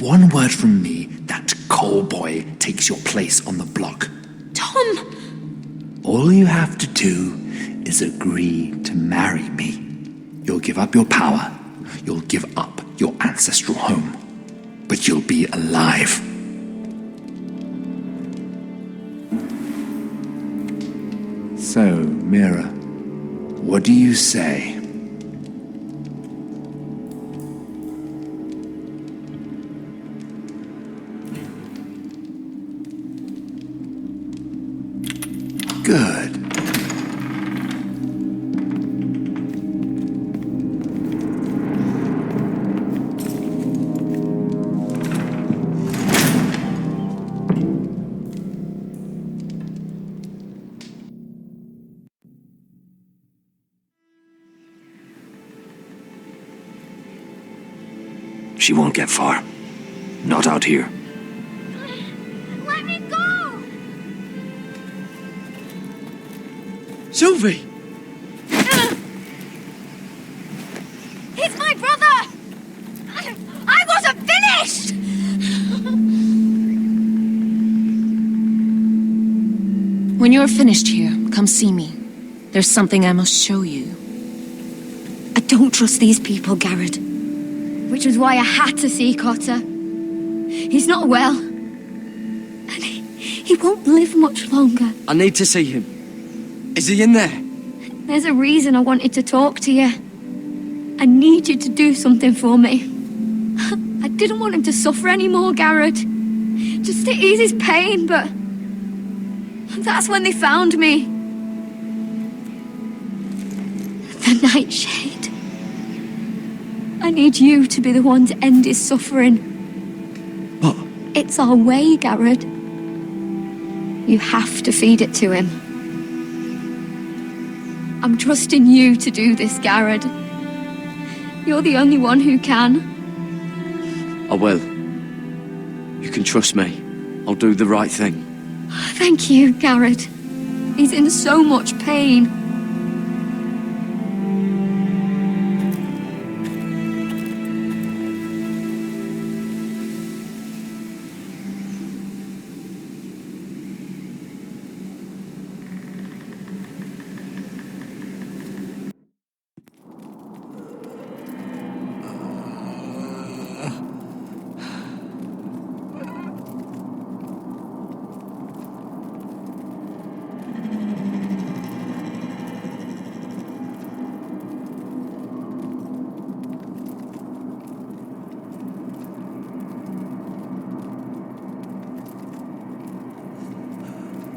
One word from me, that coal boy takes your place on the block. Tom! All you have to do is agree to marry me. You'll give up your power. You'll give up your ancestral home. But you'll be alive. So, Mira, what do you say? Good. She won't get far. Not out here. Let me go! Sylvie! He's my brother! I wasn't finished! When you're finished here, come see me. There's something I must show you. I don't trust these people, Garrett. Which was why I had to see Cotter. He's not well. And he won't live much longer. I need to see him. Is he in there? There's a reason I wanted to talk to you. I need you to do something for me. I didn't want him to suffer anymore, Garrett. Just to ease his pain, but... that's when they found me. The Nightshade. I need you to be the one to end his suffering. What? It's our way, Garrett. You have to feed it to him. I'm trusting you to do this, Garrett. You're the only one who can. I will. You can trust me. I'll do the right thing. Thank you, Garrett. He's in so much pain.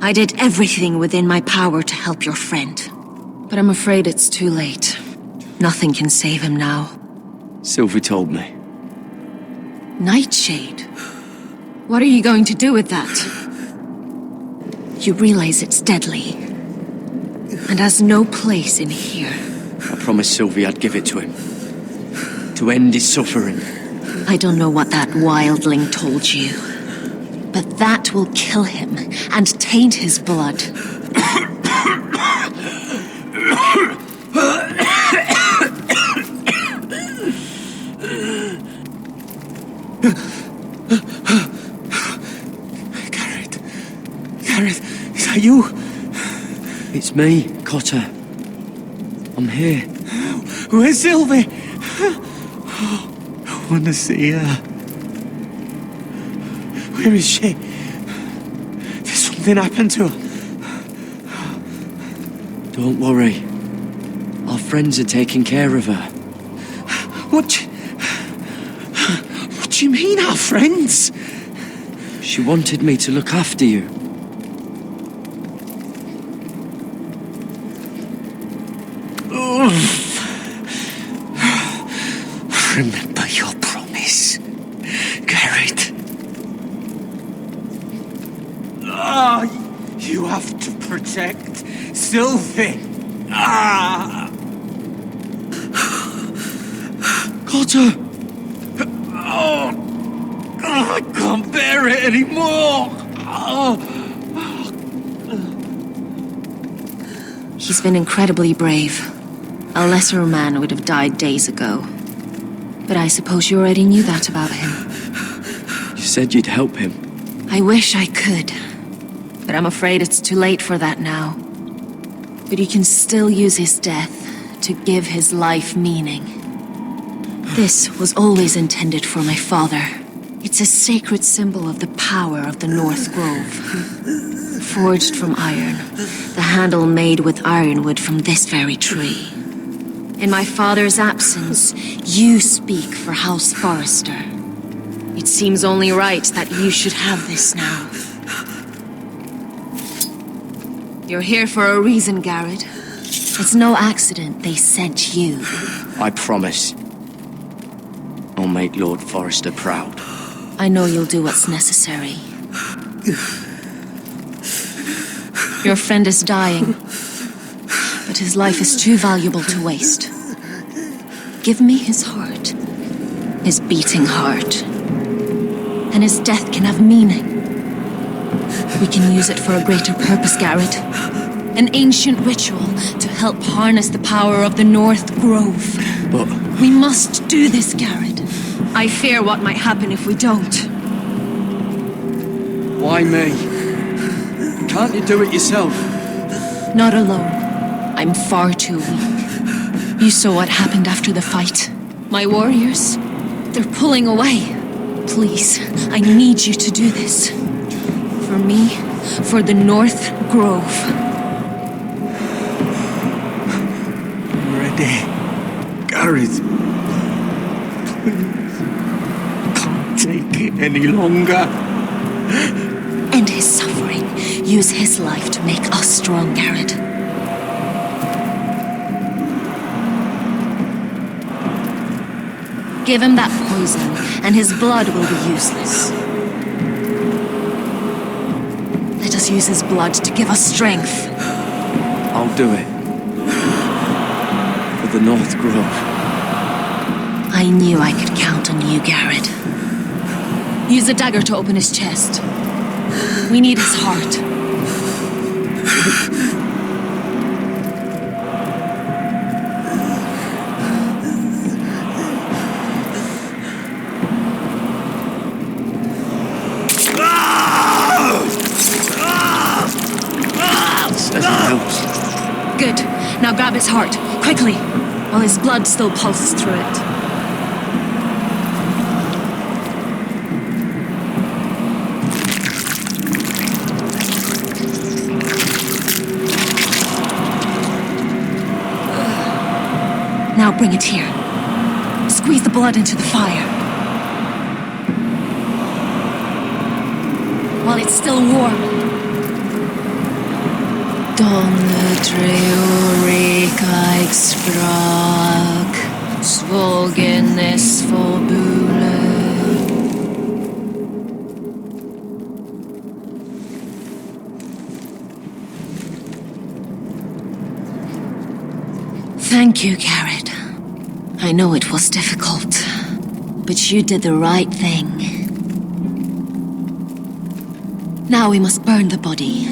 I did everything within my power to help your friend. But I'm afraid it's too late. Nothing can save him now. Sylvie told me. Nightshade? What are you going to do with that? You realize it's deadly, and has no place in here. I promised Sylvie I'd give it to him. To end his suffering. I don't know what that wildling told you, but that will kill him and taint his blood. Gareth, is that you? It's me, Cotter. I'm here. Where's Sylvie? I want to see her. Where is she? Did something happen to her? Don't worry. Our friends are taking care of her. What do you mean, our friends? She wanted me to look after you. Remember your promise, Garrett. You have to protect Sylvie. Cotter! I can't bear it anymore. He's been incredibly brave. A lesser man would have died days ago. But I suppose you already knew that about him. You said you'd help him. I wish I could. But I'm afraid it's too late for that now. But you can still use his death to give his life meaning. This was always intended for my father. It's a sacred symbol of the power of the North Grove. Forged from iron, the handle made with ironwood from this very tree. In my father's absence, you speak for House Forrester. It seems only right that you should have this now. You're here for a reason, Garrett. It's no accident they sent you. I promise. I'll make Lord Forrester proud. I know you'll do what's necessary. Your friend is dying, but his life is too valuable to waste. Give me his heart, his beating heart, and his death can have meaning. We can use it for a greater purpose, Garrett. An ancient ritual to help harness the power of the North Grove. But we must do this, Garrett. I fear what might happen if we don't. Why me? Can't you do it yourself? Not alone. I'm far too weak. You saw what happened after the fight. My warriors, they're pulling away. Please, I need you to do this. For me, for the North Grove. I'm ready. Gareth, please. Can't take it any longer. End his suffering. Use his life to make us strong, Garrett. Give him that poison, and his blood will be useless. Let us use his blood to give us strength. I'll do it. For the North Grove. I knew I could count on you, Garrett. Use the dagger to open his chest. We need his heart. Good. Now grab his heart, quickly, while his blood still pulses through it. Now bring it here. Squeeze the blood into the fire. While it's still warm. Rijk sprak, zwogen is verbulen. Thank you, Garrett. I know it was difficult, but you did the right thing. Now we must burn the body.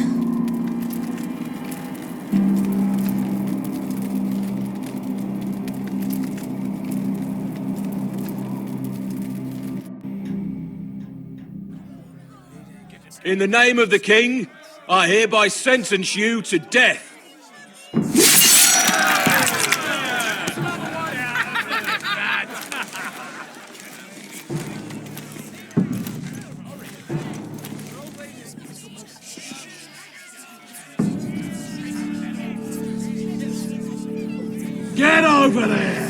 In the name of the king, I hereby sentence you to death. Get over there!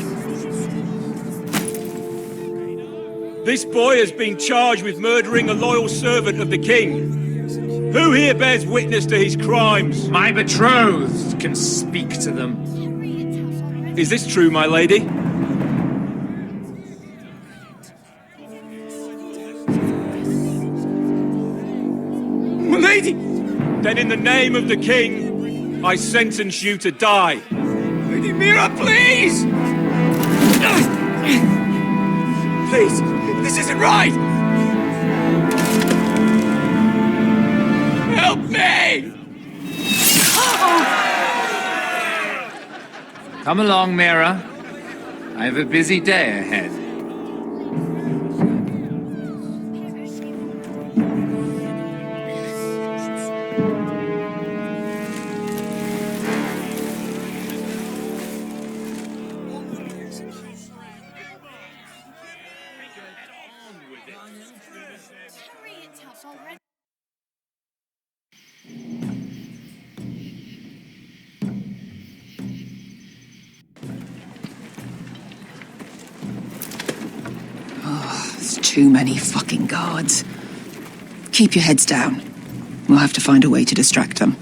This boy has been charged with murdering a loyal servant of the king. Who here bears witness to his crimes? My betrothed can speak to them. Is this true, my lady? My lady! Then in the name of the king, I sentence you to die. Lady Mira, please! Please, this isn't right! Help me! Come along, Mira. I have a busy day ahead. There's too many fucking guards. Keep your heads down. We'll have to find a way to distract them.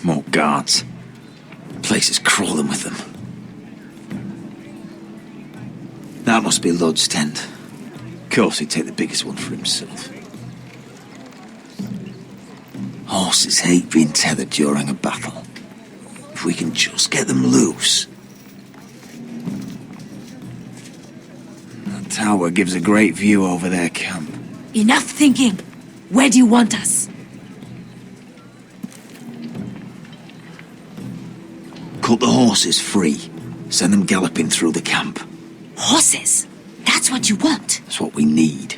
More guards. Place is crawling with them. That must be Lod's tent. Of course, he'd take the biggest one for himself. Horses hate being tethered during a battle. If we can just get them loose. That tower gives a great view over their camp. Enough thinking. Where do you want us? Cut the horses free. Send them galloping through the camp. Horses? That's what you want? That's what we need.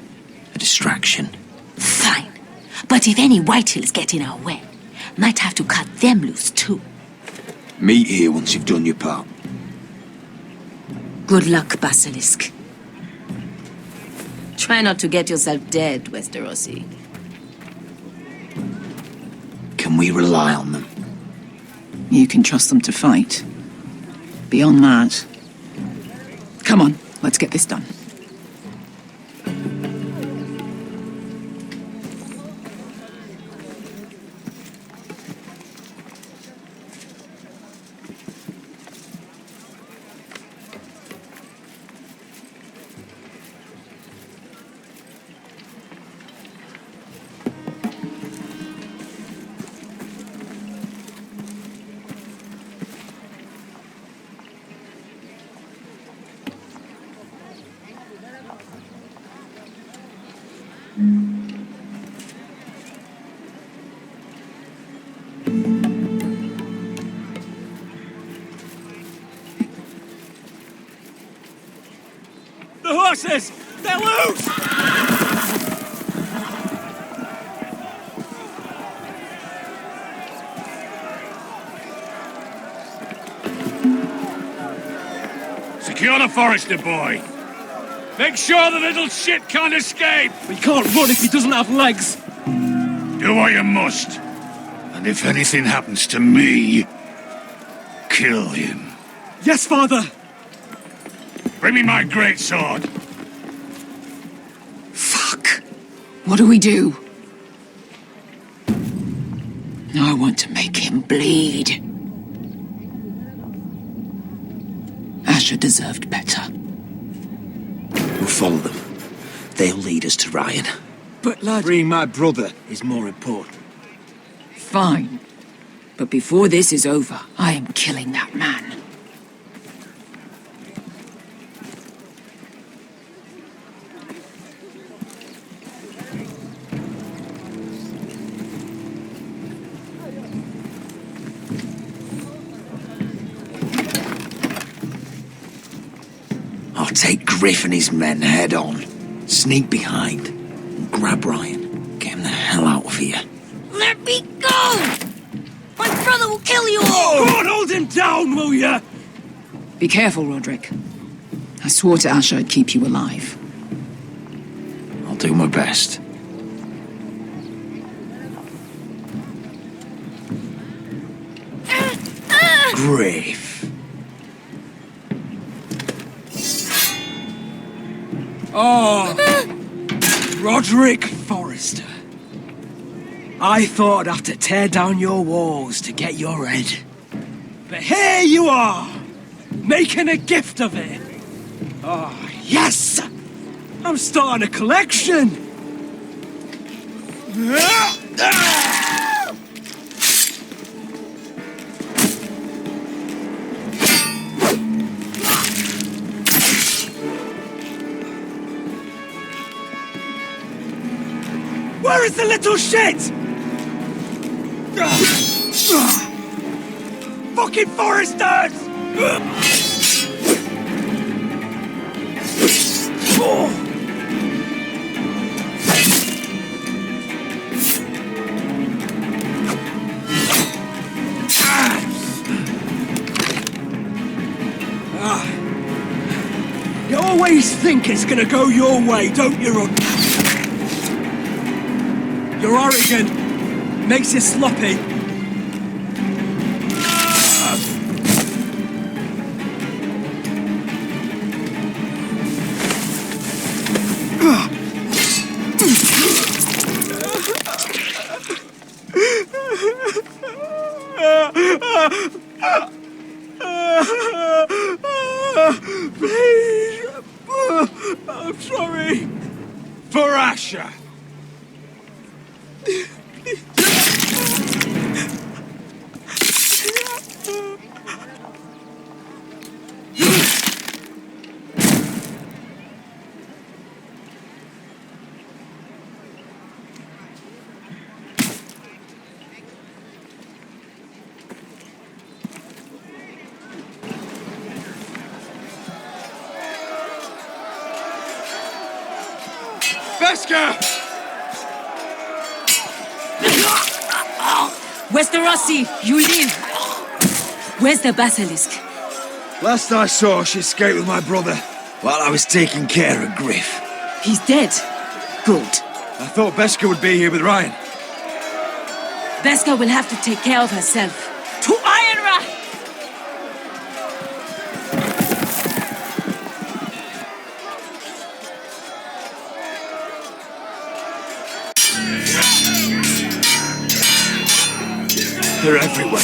A distraction. Fine. But if any whitehills get in our way, might have to cut them loose too. Meet here once you've done your part. Good luck, Basilisk. Try not to get yourself dead, Westerosi. Can we rely on them? You can trust them to fight. Beyond that... Come on, let's get this done. The horses! They're loose! Secure the Forester boy. Make sure the little shit can't escape. He can't run if he doesn't have legs. Do what you must. And if anything happens to me, kill him. Yes, Father! Bring me my greatsword. Fuck. What do we do? I want to make him bleed. Asher deserved better. We'll follow them. They'll lead us to Ryan. But, lad... Freeing my brother is more important. Fine. But before this is over, I am killing that man. I'll take Griff and his men head on. Sneak behind and grab Ryan. Get him the hell out of here. Let me go! My brother will kill you all! Oh, God, hold him down, will ya? Be careful, Roderick. I swore to Asher I'd keep you alive. I'll do my best. Griff. Oh, Roderick Forrester. I thought I'd have to tear down your walls to get your head. But here you are, making a gift of it. Oh, yes! I'm starting a collection. Where is the little shit? Fucking Foresters! You always think it's gonna go your way, don't you, Rod? You're arrogant. Makes you sloppy. Please. I'm sorry. For Asher. Westerosi, you live. Where's the basilisk? Last I saw, she escaped with my brother while I was taking care of Griff. He's dead. Good. I thought Beskha would be here with Ryan. Beskha will have to take care of herself. To Ironra! They're everywhere.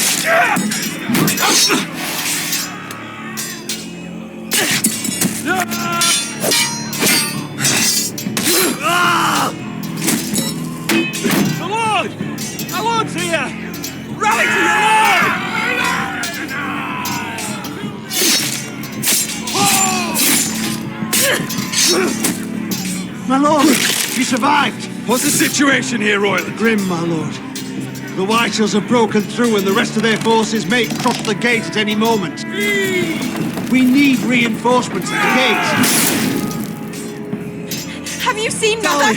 The Lord! Our Lord's here! Rally to your Lord! My lord, you survived. What's the situation here, Royland? Grim, my lord. The White Hills have broken through and the rest of their forces may cross the gate at any moment. We need reinforcements at the gate. Have you seen Mother?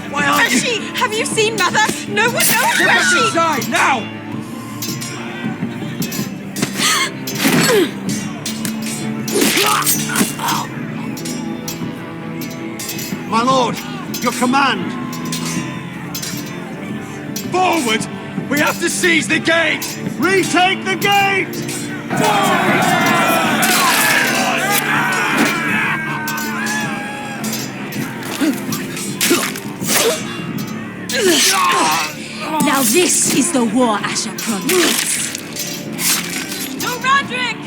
Why aren't Where's she? Have you seen Mother? No one knows Get where back she... inside, now! My lord, your command. Forward! We have to seize the gate! Retake the gate! Now this is the war Asher promised. To Roderick!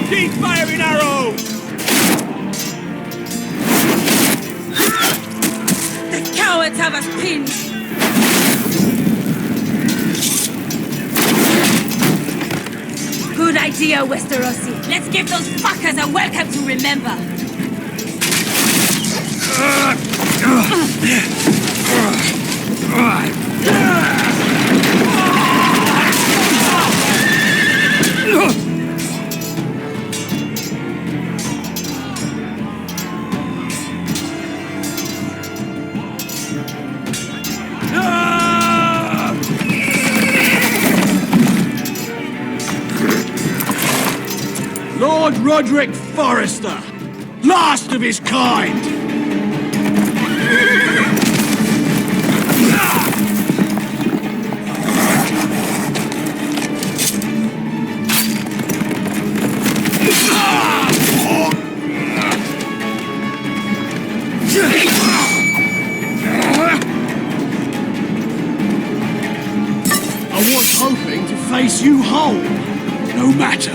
Keep firing arrows! The cowards have us pinned! Good idea, Westerosi. Let's give those fuckers a welcome to remember. Lord Roderick Forrester, last of his kind! I was hoping to face you whole. No matter.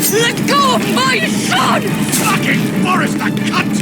Let go of my son! Fucking Forrester, cunt!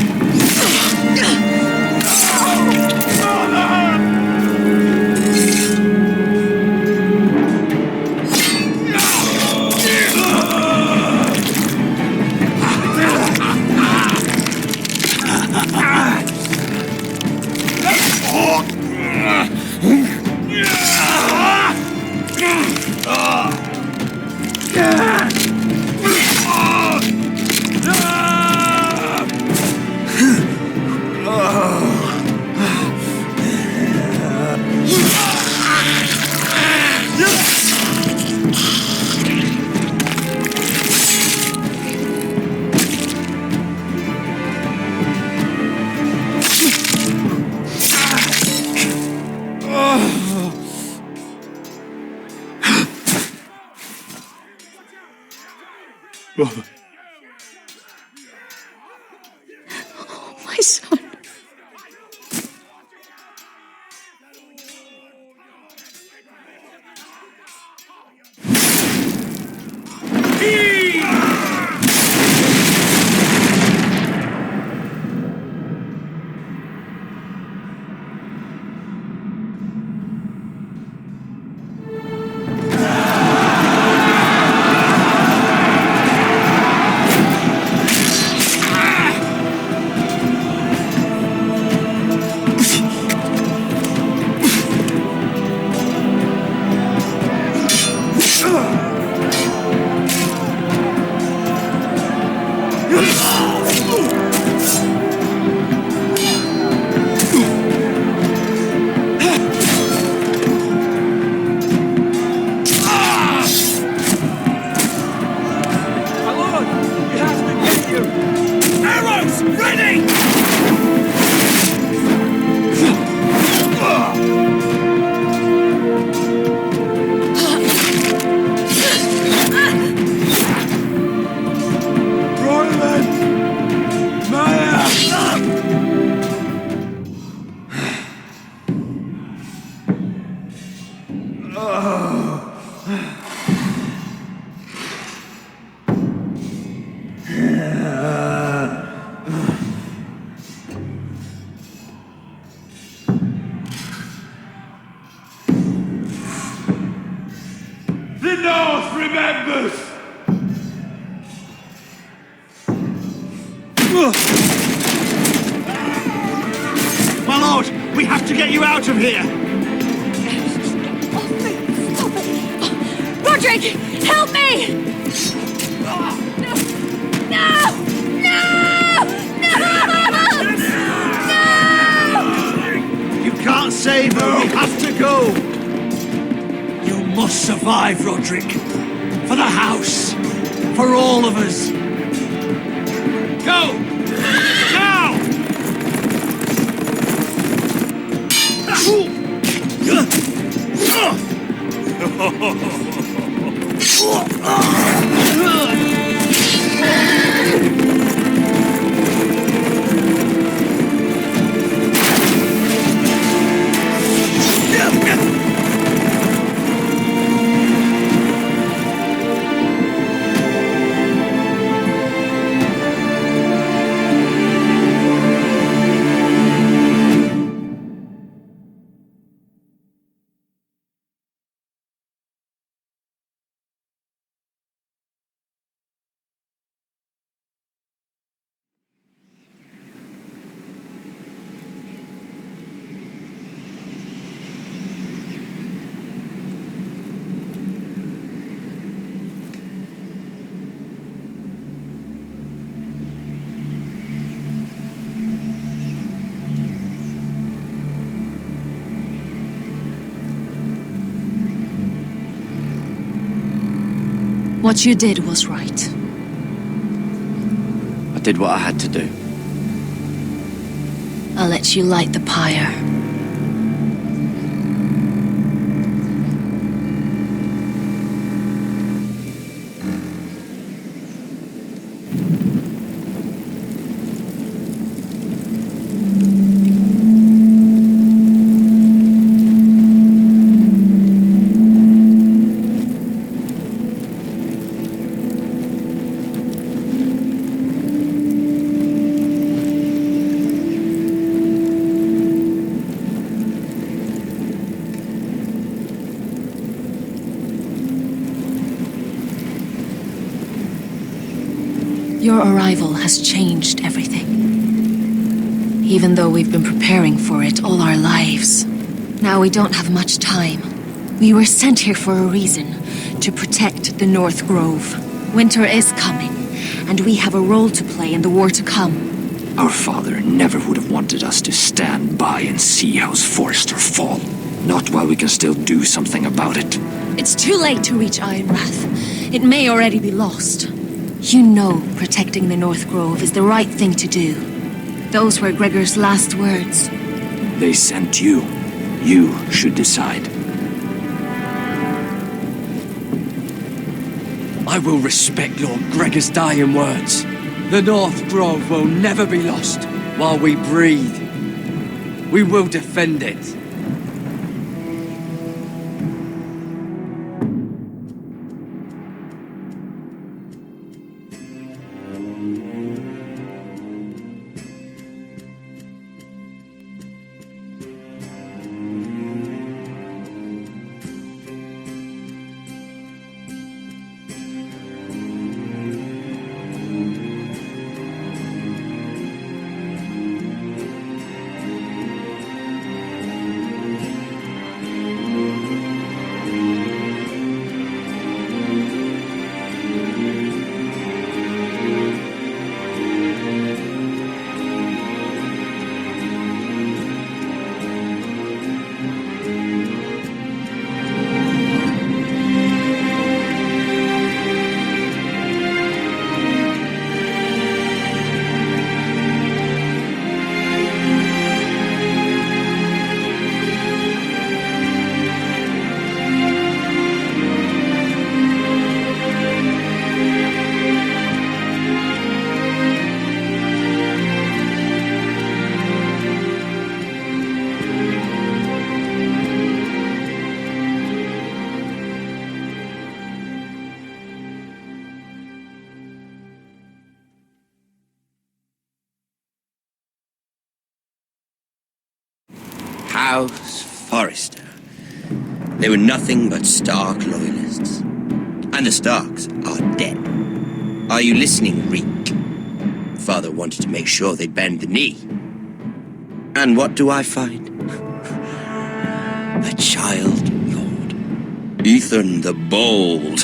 My son. The North remembers! My lord, we have to get you out of here! Roderick, help me! No! No! No! You can't save her, we have to go! You must survive, Roderick. For the house. For all of us. Go! Now! What you did was right. I did what I had to do. I'll let you light the pyre. Your arrival has changed everything. Even though we've been preparing for it all our lives. Now we don't have much time. We were sent here for a reason. To protect the North Grove. Winter is coming, and we have a role to play in the war to come. Our father never would have wanted us to stand by and see House Forrester fall. Not while we can still do something about it. It's too late to reach Ironrath. It may already be lost. You know protecting the North Grove is the right thing to do. Those were Gregor's last words. They sent you. You should decide. I will respect Lord Gregor's dying words. The North Grove will never be lost while we breathe. We will defend it. House Forrester. They were nothing but Stark loyalists. And the Starks are dead. Are you listening, Reek? Father wanted to make sure they bend the knee. And what do I find? A child lord. Ethan the Bold.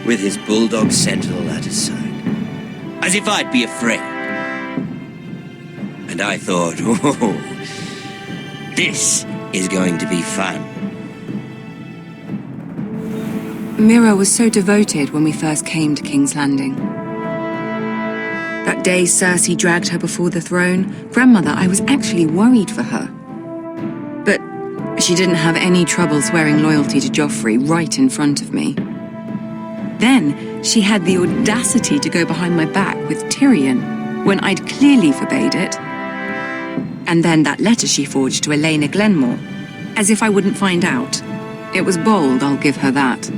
With his bulldog sentinel at his side. As if I'd be afraid. And I thought, oh, this is going to be fun. Mira was so devoted when we first came to King's Landing. That day Cersei dragged her before the throne, Grandmother, I was actually worried for her. But she didn't have any trouble swearing loyalty to Joffrey right in front of me. Then she had the audacity to go behind my back with Tyrion when I'd clearly forbade it. And then that letter she forged to Elena Glenmore, as if I wouldn't find out. It was bold, I'll give her that.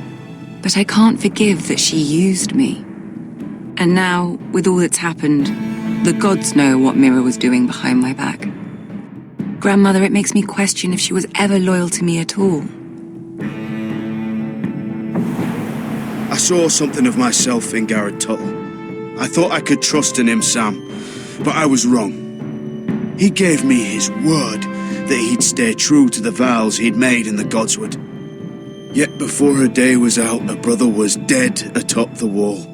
But I can't forgive that she used me. And now, with all that's happened, the gods know what Mira was doing behind my back. Grandmother, it makes me question if she was ever loyal to me at all. I saw something of myself in Garrett Tuttle. I thought I could trust in him, Sam, but I was wrong. He gave me his word that he'd stay true to the vows he'd made in the Godswood. Yet before a day was out, a brother was dead atop the wall.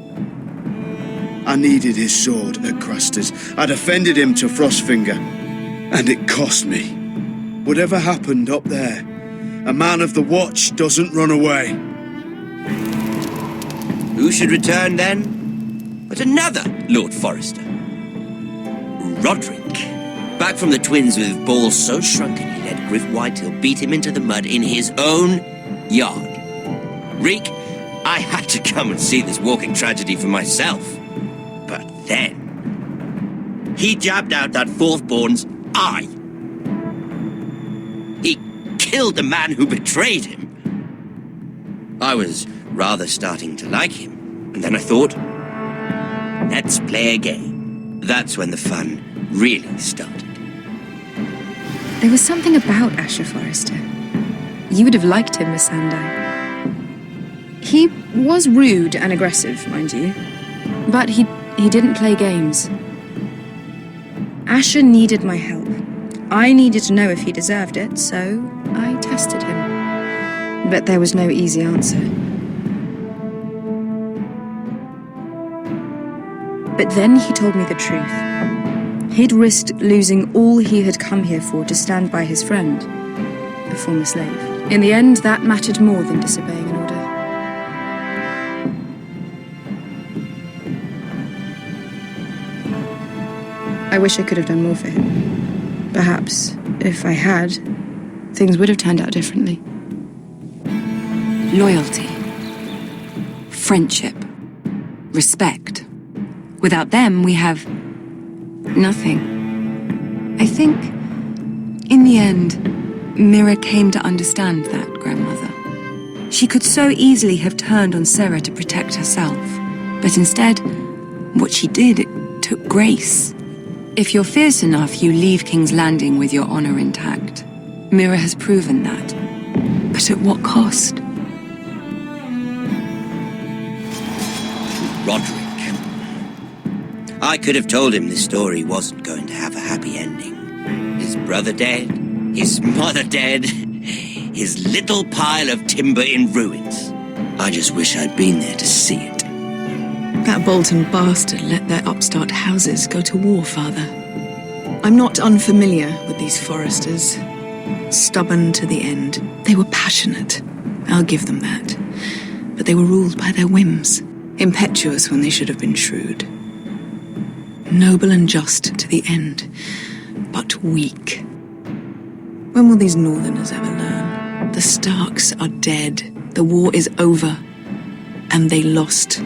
I needed his sword at Craster's. I defended him to Frostfinger, and it cost me. Whatever happened up there, a man of the Watch doesn't run away. Who should return then? But another Lord Forrester. Roderick. Back from the twins with balls so shrunken he let Griff Whitehill beat him into the mud in his own yard. Reek, I had to come and see this walking tragedy for myself. But then, he jabbed out that fourth-born's eye. He killed the man who betrayed him. I was rather starting to like him, and then I thought, let's play a game. That's when the fun really started. There was something about Asher Forrester. You would have liked him, Miss Sandai. He was rude and aggressive, mind you, but he didn't play games. Asher needed my help. I needed to know if he deserved it, so I tested him. But there was no easy answer. But then he told me the truth. He'd risked losing all he had come here for to stand by his friend, a former slave. In the end, that mattered more than disobeying an order. I wish I could have done more for him. Perhaps, if I had, things would have turned out differently. Loyalty. Friendship. Respect. Without them, we have nothing. I think, in the end, Mira came to understand that, Grandmother. She could so easily have turned on Sarah to protect herself. But instead, what she did, it took grace. If you're fierce enough, you leave King's Landing with your honor intact. Mira has proven that. But at what cost? Roderick. I could have told him this story wasn't going to have a happy ending. His brother dead, his mother dead, his little pile of timber in ruins. I just wish I'd been there to see it. That Bolton bastard let their upstart houses go to war, Father. I'm not unfamiliar with these Forresters. Stubborn to the end. They were passionate. I'll give them that. But they were ruled by their whims. Impetuous when they should have been shrewd. Noble and just to the end, but weak. When will these Northerners ever learn? The Starks are dead. The war is over. And they lost.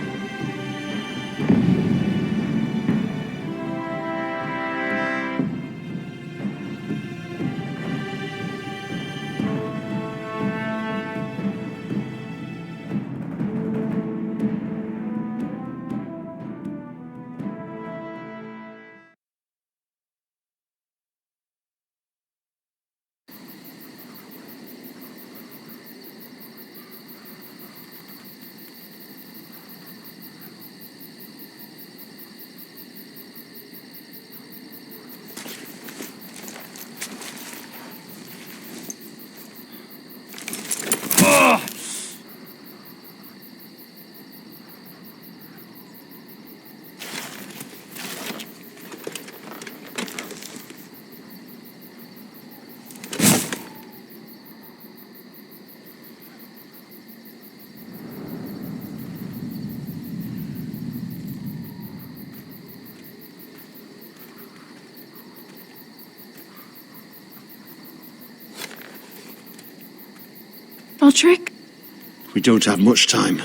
Roderick? We don't have much time.